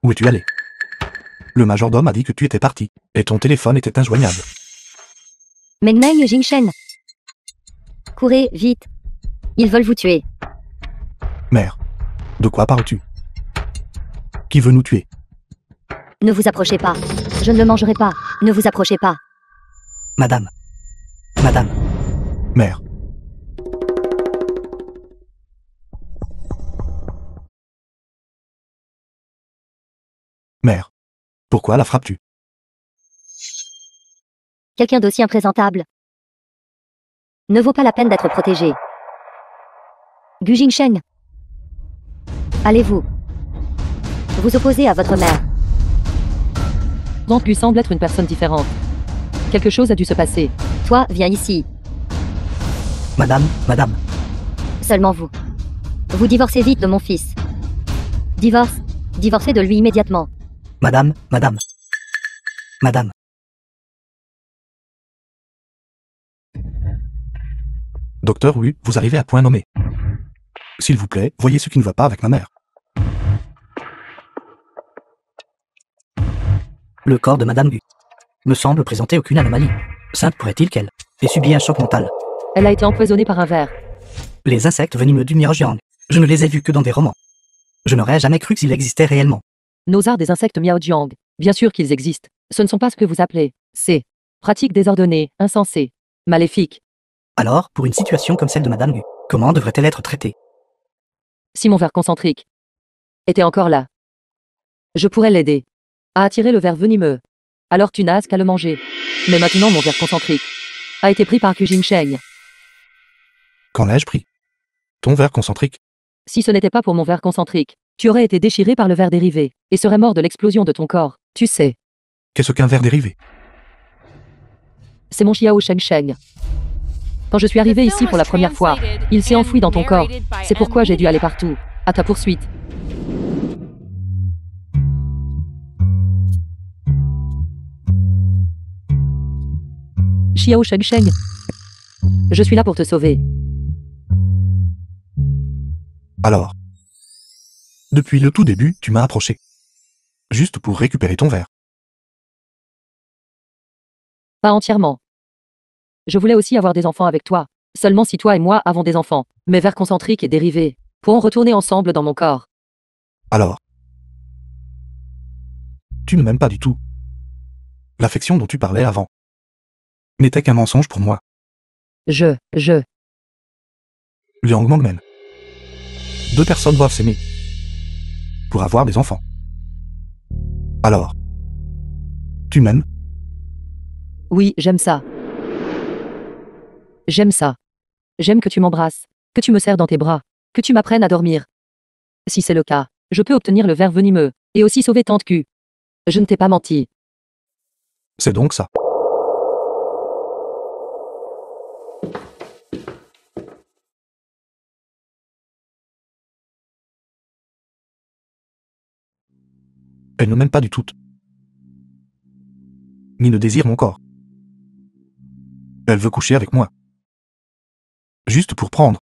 Où es-tu allé? Le majordome a dit que tu étais parti, et ton téléphone était injoignable. Mengmeng et Jingshen. Courez, vite. Ils veulent vous tuer. Mère. De quoi parles-tu? Qui veut nous tuer? Ne vous approchez pas. Je ne le mangerai pas. Ne vous approchez pas. Madame. Madame. Mère. Mère. Pourquoi la frappes-tu? Quelqu'un d'aussi imprésentable ne vaut pas la peine d'être protégé. Gu Jingshen. Allez-vous vous opposer à votre mère? Donc lui semble être une personne différente. Quelque chose a dû se passer. Toi, viens ici. Madame. Madame. Seulement vous. Vous divorcez vite de mon fils. Divorce. Divorcez de lui immédiatement. Madame. Madame. Madame. Docteur Wu, vous arrivez à point nommé. S'il vous plaît, voyez ce qui ne va pas avec ma mère. Le corps de Madame Gu me semble présenter aucune anomalie. Simple pourrait-il qu'elle ait subi un choc mental. Elle a été empoisonnée par un ver. Les insectes venimeux du Miaojiang, je ne les ai vus que dans des romans. Je n'aurais jamais cru qu'ils existaient réellement. Nos arts des insectes Miaojiang. Bien sûr qu'ils existent. Ce ne sont pas ce que vous appelez. C'est pratiques désordonnées, insensées, maléfiques. Alors, pour une situation comme celle de Madame Gu, comment devrait-elle être traitée? Si mon ver concentrique était encore là, je pourrais l'aider à attirer le ver venimeux. Alors tu n'as qu'à le manger. Mais maintenant mon ver concentrique a été pris par Gu Jingshen. Qu'en ai-je pris? Ton verre concentrique? Si ce n'était pas pour mon ver concentrique, tu aurais été déchiré par le ver dérivé et serais mort de l'explosion de ton corps. Tu sais, Qu'est-ce qu'un verre dérivé? c'est mon Xiao Sheng Sheng. Quand je suis arrivé ici pour la première fois, il s'est enfoui dans ton corps. C'est pourquoi j'ai dû aller partout. À ta poursuite. Xiao Sheng Sheng. Je suis là pour te sauver. Alors. Depuis le tout début, tu m'as approché. Juste pour récupérer ton verre. Pas entièrement. Je voulais aussi avoir des enfants avec toi. Seulement si toi et moi avons des enfants, mes vers concentriques et dérivés pourront retourner ensemble dans mon corps. Alors. Tu ne m'aimes pas du tout. L'affection dont tu parlais avant n'était qu'un mensonge pour moi. Je. Liang Mengmen. 2 personnes doivent s'aimer pour avoir des enfants. Alors, tu m'aimes? Oui, j'aime ça. J'aime ça. J'aime que tu m'embrasses, que tu me serres dans tes bras, que tu m'apprennes à dormir. Si c'est le cas, je peux obtenir le verre venimeux, et aussi sauver Tante Q. Je ne t'ai pas menti. C'est donc ça. Elle ne m'aime pas du tout. Ni ne désire mon corps. Elle veut coucher avec moi. Juste pour prendre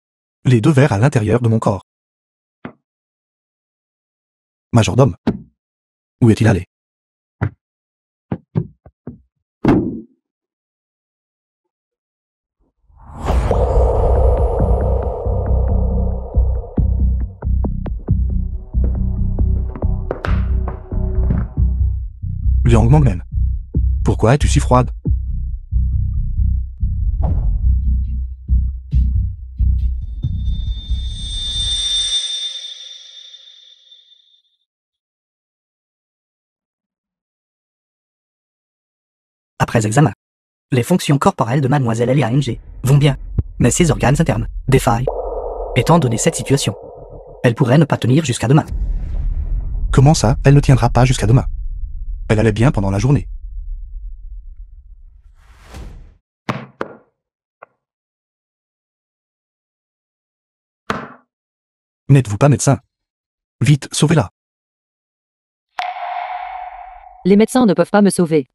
les 2 verres à l'intérieur de mon corps. Majordome. Où est-il allé? Liang Mongmen. Pourquoi es-tu si froide? Après examen, les fonctions corporelles de mademoiselle Liang vont bien, mais ses organes internes défaillent. Étant donné cette situation, elle pourrait ne pas tenir jusqu'à demain. Comment ça, elle ne tiendra pas jusqu'à demain? Elle allait bien pendant la journée. N'êtes-vous pas médecin? Vite, sauvez-la. Les médecins ne peuvent pas me sauver.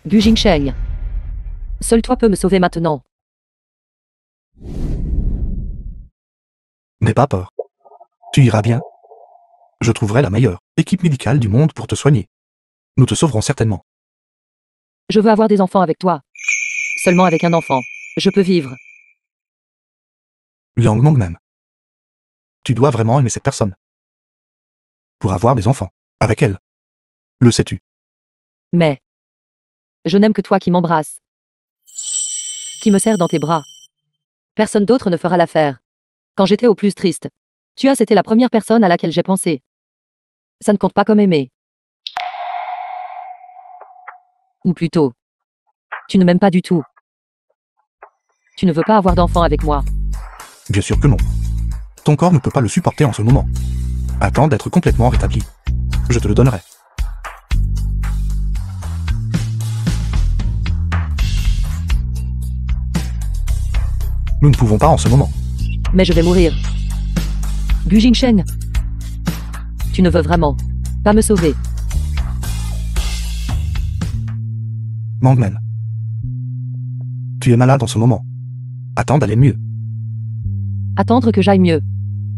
Gu Jingsheng. Seul toi peux me sauver maintenant. N'aie pas peur. Tu iras bien. Je trouverai la meilleure équipe médicale du monde pour te soigner. Nous te sauverons certainement. Je veux avoir des enfants avec toi. Seulement avec un enfant, je peux vivre. Liang Mongmen. Tu dois vraiment aimer cette personne. Pour avoir des enfants. Avec elle. Le sais-tu? Mais je n'aime que toi qui m'embrasses. Qui me serre dans tes bras. Personne d'autre ne fera l'affaire. Quand j'étais au plus triste, tu as été la première personne à laquelle j'ai pensé. Ça ne compte pas comme aimer. Ou plutôt, tu ne m'aimes pas du tout. Tu ne veux pas avoir d'enfant avec moi. Bien sûr que non. Ton corps ne peut pas le supporter en ce moment. Attends d'être complètement rétabli. Je te le donnerai. Nous ne pouvons pas en ce moment. Mais je vais mourir. Gu Jingsheng. Tu ne veux vraiment pas me sauver. Mangmen. Tu es malade en ce moment. Attends d'aller mieux. Attendre que j'aille mieux.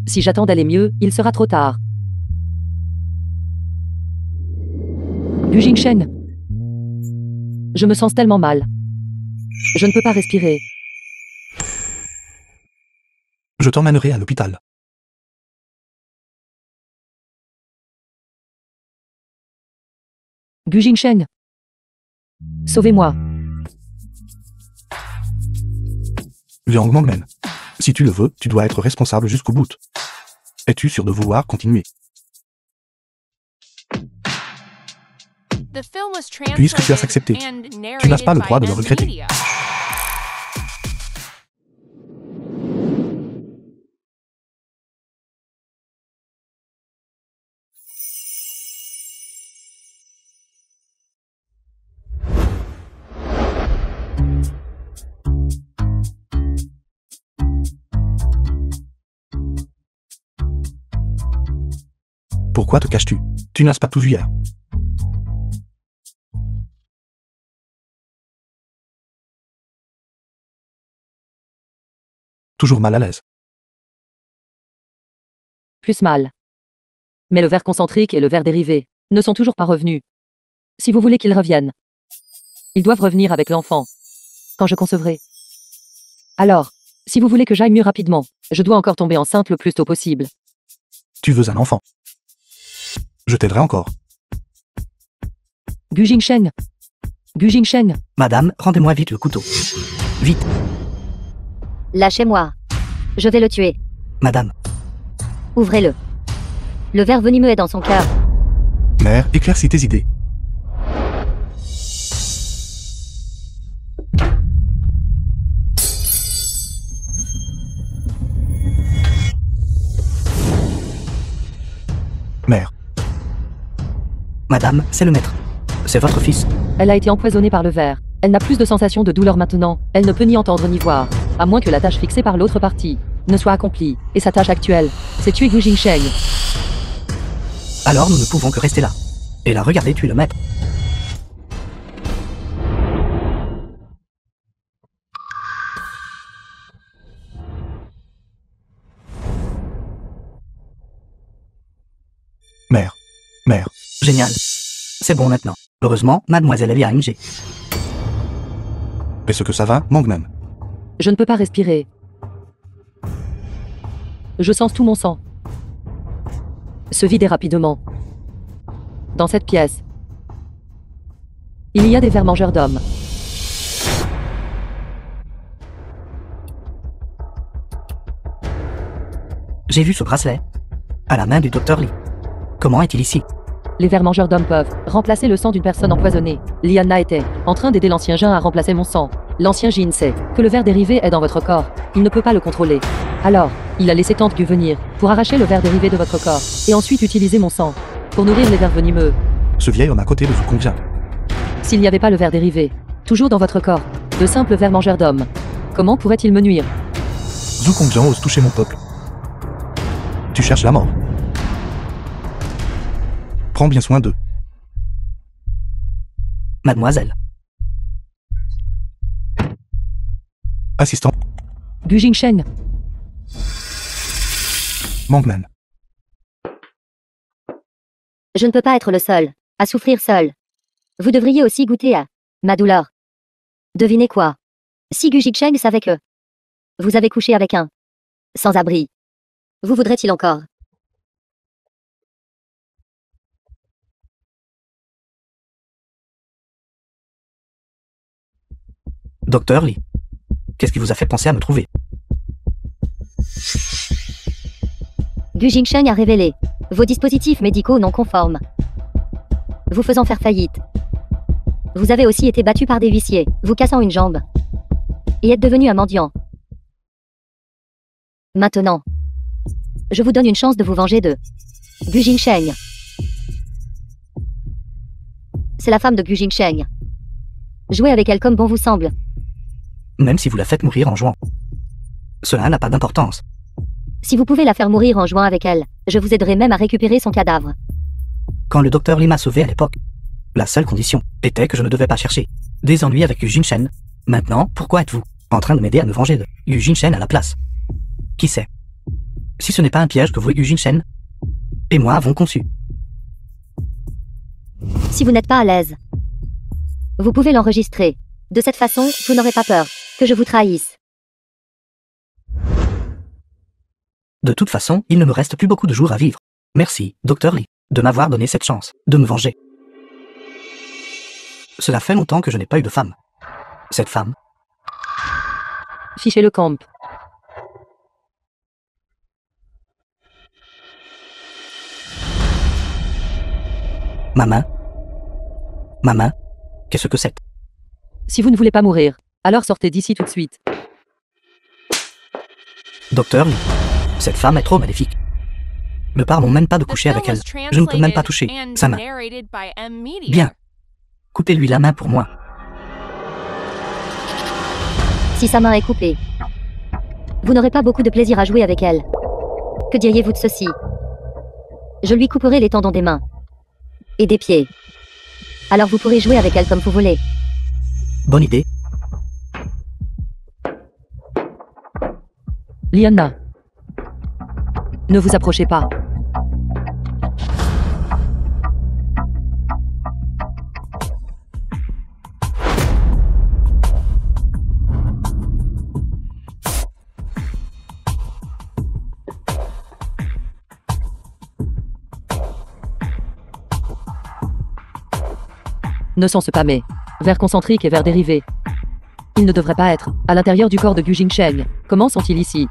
Si j'attends d'aller mieux, il sera trop tard. Gu Jingsheng. Je me sens tellement mal. Je ne peux pas respirer. Je t'emmènerai à l'hôpital. Gu Jingsheng. Sauvez-moi. Liang Mongmen. Si tu le veux, tu dois être responsable jusqu'au bout. Es-tu sûr de vouloir continuer? The film was Puisque tu as accepté, translated and tu n'as pas le narrated droit de by le regretter. M-Media. Pourquoi te caches-tu? Tu n'as pas tout vu hier. Toujours mal à l'aise. Plus mal. Mais le verre concentrique et le verre dérivé ne sont toujours pas revenus. Si vous voulez qu'ils reviennent, ils doivent revenir avec l'enfant. Quand je concevrai. Alors, si vous voulez que j'aille mieux rapidement, je dois encore tomber enceinte le plus tôt possible. Tu veux un enfant. Je t'aiderai encore. Gu Jingsheng. Gu Jingsheng. Madame, rendez-moi vite le couteau. Vite, Lâchez-moi. Je vais le tuer. madame. Ouvrez-le. Le verre venimeux est dans son cœur. Mère, éclaircis tes idées. Mère, Madame, c'est le maître. C'est votre fils. Elle a été empoisonnée par le verre. Elle n'a plus de sensation de douleur maintenant. Elle ne peut ni entendre ni voir. À moins que la tâche fixée par l'autre partie ne soit accomplie. Et sa tâche actuelle, c'est tuer Gu Jingsheng. Alors nous ne pouvons que rester là. Et la regarder tuer le maître. mère, mère. Génial. C'est bon maintenant. Heureusement, mademoiselle Elia MG. Est-ce que ça va, Mangnan? Je ne peux pas respirer. Je sens tout mon sang se vider rapidement. Dans cette pièce, il y a des vers mangeurs d'hommes. J'ai vu ce bracelet. À la main du docteur Lee. Comment est-il ici? Les vers mangeurs d'hommes peuvent remplacer le sang d'une personne empoisonnée. Liana était en train d'aider l'ancien Jin à remplacer mon sang. L'ancien Jin sait que le ver dérivé est dans votre corps. Il ne peut pas le contrôler. Alors, il a laissé Tante Gu venir pour arracher le ver dérivé de votre corps et ensuite utiliser mon sang pour nourrir les vers venimeux. Ce vieil homme à côté de vous convient. S'il n'y avait pas le ver dérivé, toujours dans votre corps, de simples vers mangeurs d'hommes, comment pourrait-il me nuire? Zhu Kongjian ose toucher mon peuple. Tu cherches la mort. Prends bien soin d'eux. Mademoiselle. Assistant, Gu Jingsheng, Mangnan. Je ne peux pas être le seul à souffrir seul. Vous devriez aussi goûter à ma douleur. Devinez quoi? Si Gu Jingsheng savait que vous avez couché avec un sans-abri, vous voudrait-il encore? Docteur Lee. Qu'est-ce qui vous a fait penser à me trouver? Gu Jingsheng a révélé vos dispositifs médicaux non conformes, vous faisant faire faillite. Vous avez aussi été battu par des huissiers, vous cassant une jambe, et êtes devenu un mendiant. Maintenant, je vous donne une chance de vous venger de Gu Jingsheng. C'est la femme de Gu Jingsheng. Jouez avec elle comme bon vous semble. Même si vous la faites mourir en jouant. Cela n'a pas d'importance. Si vous pouvez la faire mourir en jouant avec elle, je vous aiderai même à récupérer son cadavre. Quand le docteur Lee m'a sauvé à l'époque, la seule condition était que je ne devais pas chercher des ennuis avec Gu Jingsheng. Maintenant, pourquoi êtes-vous en train de m'aider à me venger de Gu Jingsheng à la place? Qui sait? Si ce n'est pas un piège que vous et Gu Jingsheng et moi avons conçu. Si vous n'êtes pas à l'aise, vous pouvez l'enregistrer. De cette façon, vous n'aurez pas peur que je vous trahisse. De toute façon, il ne me reste plus beaucoup de jours à vivre. Merci, docteur Lee, de m'avoir donné cette chance de me venger. Cela fait longtemps que je n'ai pas eu de femme. Cette femme, fichez le camp. ma main. Ma main, qu'est-ce que c'est? Si vous ne voulez pas mourir, alors sortez d'ici tout de suite. Docteur Lee, cette femme est trop maléfique. Ne parlons même pas de coucher avec elle. Je ne peux même pas toucher sa main. Bien. Coupez-lui la main pour moi. Si sa main est coupée, vous n'aurez pas beaucoup de plaisir à jouer avec elle. Que diriez-vous de ceci? Je lui couperai les tendons des mains et des pieds. Alors vous pourrez jouer avec elle comme vous voulez. Bonne idée. Liana, ne vous approchez pas. Ne sont spammés. Vers concentrique et vers dérivé. Ils ne devraient pas être à l'intérieur du corps de Gu Jingsheng. Comment sont-ils ici?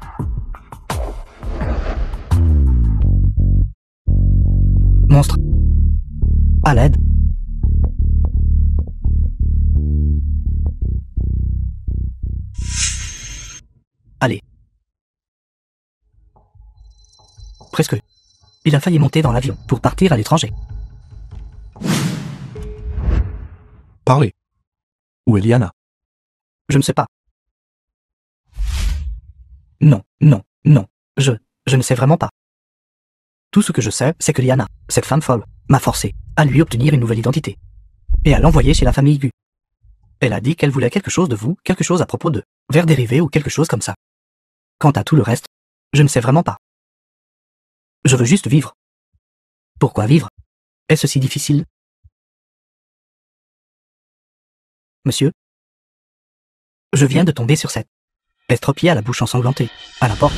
À l'aide. Allez. Presque. Il a failli monter dans l'avion pour partir à l'étranger. Parlez. Où est Liana? Je ne sais pas. Non, non, non. Je ne sais vraiment pas. Tout ce que je sais, c'est que Liana, cette femme folle, m'a forcé à lui obtenir une nouvelle identité. Et à l'envoyer chez la famille Gu. Elle a dit qu'elle voulait quelque chose de vous, quelque chose à propos de vers dérivé ou quelque chose comme ça. Quant à tout le reste, je ne sais vraiment pas. Je veux juste vivre. Pourquoi vivre? Est-ce si difficile? Monsieur? Je viens de tomber sur cette estropié à la bouche ensanglantée, à la porte.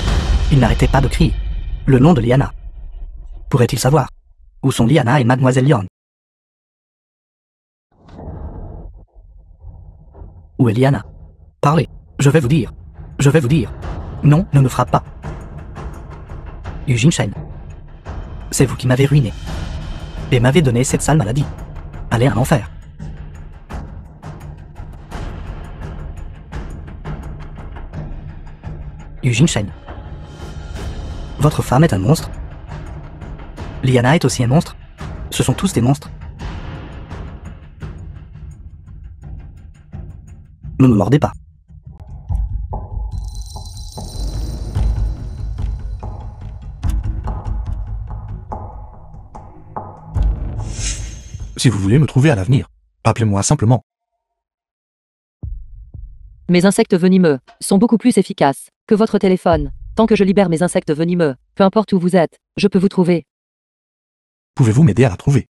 Il n'arrêtait pas de crier. Le nom de Liana. Pourrait-il savoir où sont Liana et Mademoiselle Lyon? Où est Liana? Parlez, je vais vous dire. Je vais vous dire. Non, ne me frappe pas. Eugene Shen. C'est vous qui m'avez ruiné. Et m'avez donné cette sale maladie. Allez à l'enfer. Eugene Shen. Votre femme est un monstre. Liana est aussi un monstre. Ce sont tous des monstres. Ne me mordez pas. Si vous voulez me trouver à l'avenir, appelez-moi simplement. Mes insectes venimeux sont beaucoup plus efficaces que votre téléphone. Tant que je libère mes insectes venimeux, peu importe où vous êtes, je peux vous trouver. Pouvez-vous m'aider à la trouver?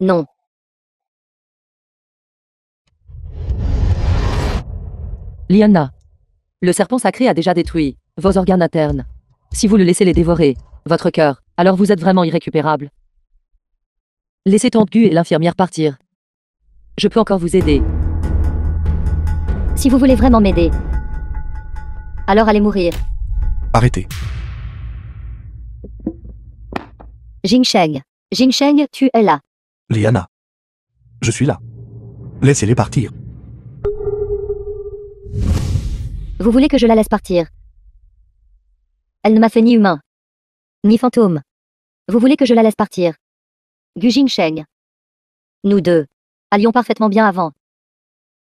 Non. Liana. Le serpent sacré a déjà détruit vos organes internes. Si vous le laissez les dévorer, votre cœur, alors vous êtes vraiment irrécupérable. Laissez Tante Gu et l'infirmière partir. Je peux encore vous aider. Si vous voulez vraiment m'aider, alors allez mourir. Arrêtez. Jingsheng. Jingsheng, tu es là. Liana. Je suis là. Laissez-les partir. Vous voulez que je la laisse partir? Elle ne m'a fait ni humain, ni fantôme. Vous voulez que je la laisse partir? Gu Jingsheng. Nous deux allions parfaitement bien avant.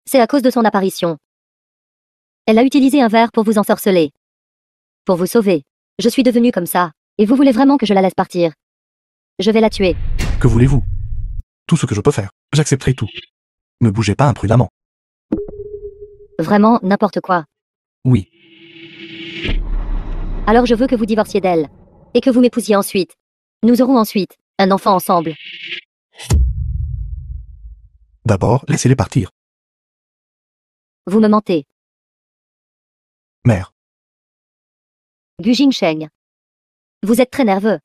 C'est à cause de son apparition. Elle a utilisé un verre pour vous ensorceler. Pour vous sauver. Je suis devenue comme ça. Et vous voulez vraiment que je la laisse partir? Je vais la tuer. Que voulez-vous? Tout ce que je peux faire, j'accepterai tout. Ne bougez pas imprudemment. Vraiment, n'importe quoi. Oui. Alors je veux que vous divorciez d'elle. Et que vous m'épousiez ensuite. Nous aurons ensuite un enfant ensemble. D'abord, laissez-les partir. Vous me mentez. Mère. Gu Jingsheng. Vous êtes très nerveux.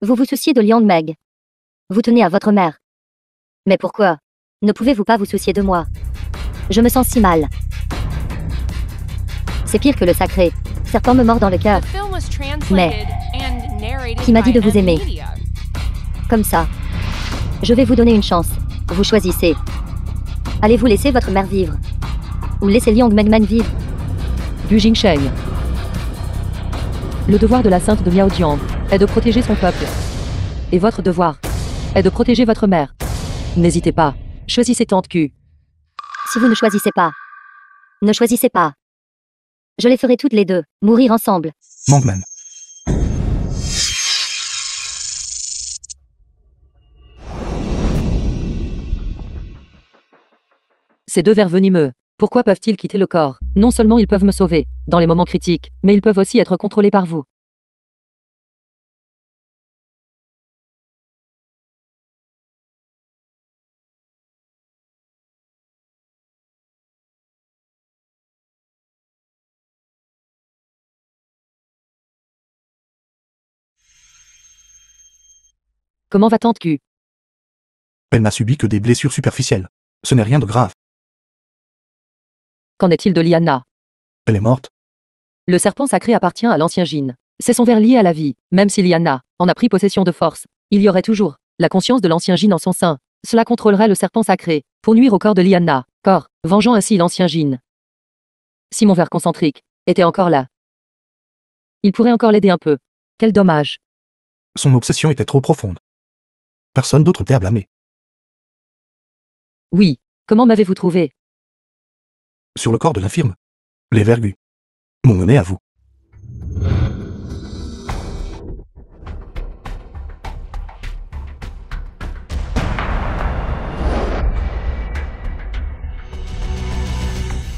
Vous vous souciez de Liang Meg. Vous tenez à votre mère. Mais pourquoi ne pouvez-vous pas vous soucier de moi? Je me sens si mal. C'est pire que le sacré. Serpent me mord dans le cœur. The film was translated and narrated Qui m'a dit by de vous aimer. M-Media. Comme ça. Je vais vous donner une chance. Vous choisissez. Allez-vous laisser votre mère vivre? Ou laisser Liang Megman vivre? Gu Jingsheng. Le devoir de la sainte de Miaojiang est de protéger son peuple. Et votre devoir est de protéger votre mère. N'hésitez pas. Choisissez Tante Gu. Si vous ne choisissez pas. Ne choisissez pas. Je les ferai toutes les deux, mourir ensemble. Mangman. Ces deux vers venimeux, pourquoi peuvent-ils quitter le corps? Non seulement ils peuvent me sauver, dans les moments critiques, mais ils peuvent aussi être contrôlés par vous. Comment va Tante Gu? Elle n'a subi que des blessures superficielles. Ce n'est rien de grave. Qu'en est-il de Liana? Elle est morte. Le serpent sacré appartient à l'ancien Jin. C'est son ver lié à la vie, même si Liana en a pris possession de force. Il y aurait toujours la conscience de l'ancien Jin en son sein. Cela contrôlerait le serpent sacré, pour nuire au corps de Liana, corps, vengeant ainsi l'ancien Jin. Si mon ver concentrique était encore là, il pourrait encore l'aider un peu. Quel dommage. Son obsession était trop profonde. Personne d'autre n'était à blâmer. Oui, comment m'avez-vous trouvé? Sur le corps de l'infirme, les vergus m'ont mené à vous.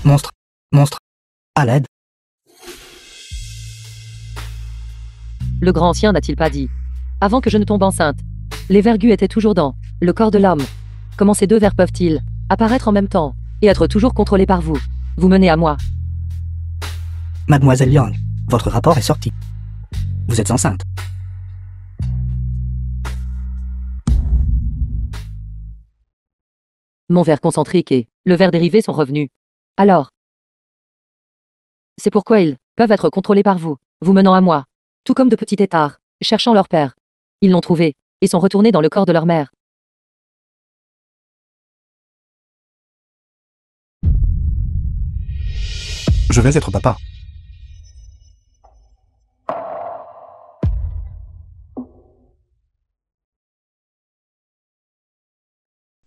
Monstre. Monstre. À l'aide. Le grand ancien n'a-t-il pas dit? Avant que je ne tombe enceinte, les vergus étaient toujours dans le corps de l'homme. Comment ces deux vers peuvent-ils apparaître en même temps et être toujours contrôlés par vous? Vous menez à moi. Mademoiselle Yang, votre rapport est sorti. Vous êtes enceinte. Mon ver concentrique et le ver dérivé sont revenus. Alors, c'est pourquoi ils peuvent être contrôlés par vous, vous menant à moi. Tout comme de petits têtards, cherchant leur père. Ils l'ont trouvé, et sont retournés dans le corps de leur mère. Je vais être papa.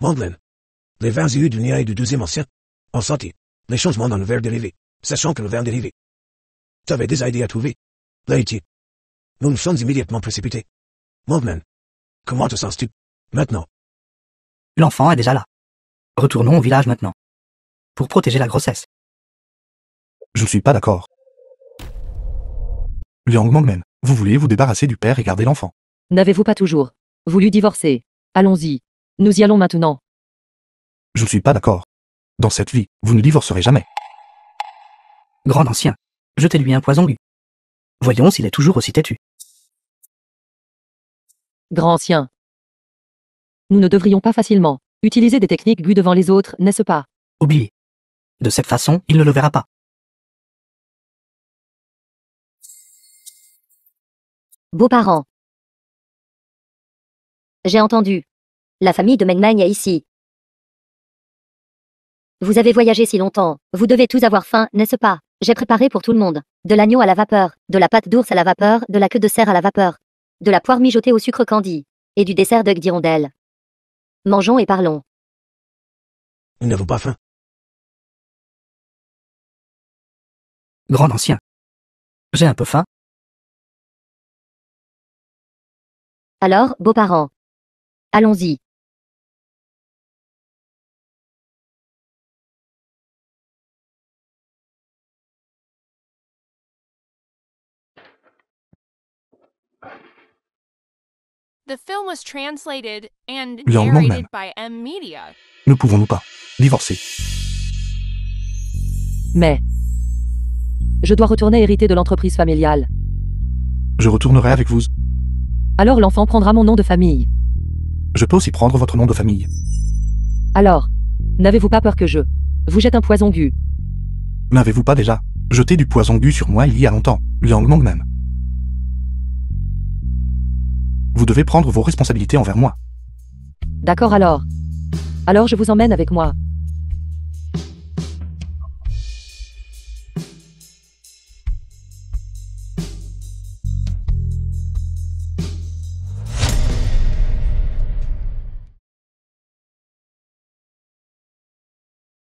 Mondlin. Les vers et du Nia et du deuxième ancien ont senti les changements dans le ver dérivé, sachant que le ver dérivé. Tu avais des idées à trouver. Laïti. Nous nous sommes immédiatement précipités. Mondlin. Comment te sens-tu maintenant? L'enfant est déjà là. Retournons au village maintenant. Pour protéger la grossesse. Je ne suis pas d'accord. Liang Mongmen, vous voulez vous débarrasser du père et garder l'enfant. N'avez-vous pas toujours voulu divorcer? Allons-y. Nous y allons maintenant. Je ne suis pas d'accord. Dans cette vie, vous ne divorcerez jamais. Grand ancien, jetez-lui un poison gu. Voyons s'il est toujours aussi têtu. Grand ancien. Nous ne devrions pas facilement utiliser des techniques gu devant les autres, n'est-ce pas? Oubliez. De cette façon, il ne le verra pas. Beaux-parents. J'ai entendu. La famille de Meng Meng est ici. Vous avez voyagé si longtemps, vous devez tous avoir faim, n'est-ce pas? J'ai préparé pour tout le monde. De l'agneau à la vapeur, de la pâte d'ours à la vapeur, de la queue de cerf à la vapeur, de la poire mijotée au sucre candi, et du dessert d'œuf d'hirondelle. Mangeons et parlons. N'avez-vous pas faim? Grand ancien. J'ai un peu faim. Alors, beaux-parents. Allons-y. The film was translated and Liang Mongmen. narrated by M Media. Ne pouvons-nous pas divorcer? Mais je dois retourner hériter de l'entreprise familiale. Je retournerai avec vous. Alors l'enfant prendra mon nom de famille. Je peux aussi prendre votre nom de famille. Alors, n'avez-vous pas peur que je vous jette un poison gu? N'avez-vous pas déjà jeté du poison gu sur moi il y a longtemps, Liang Mongmen? Vous devez prendre vos responsabilités envers moi. D'accord alors. Alors je vous emmène avec moi.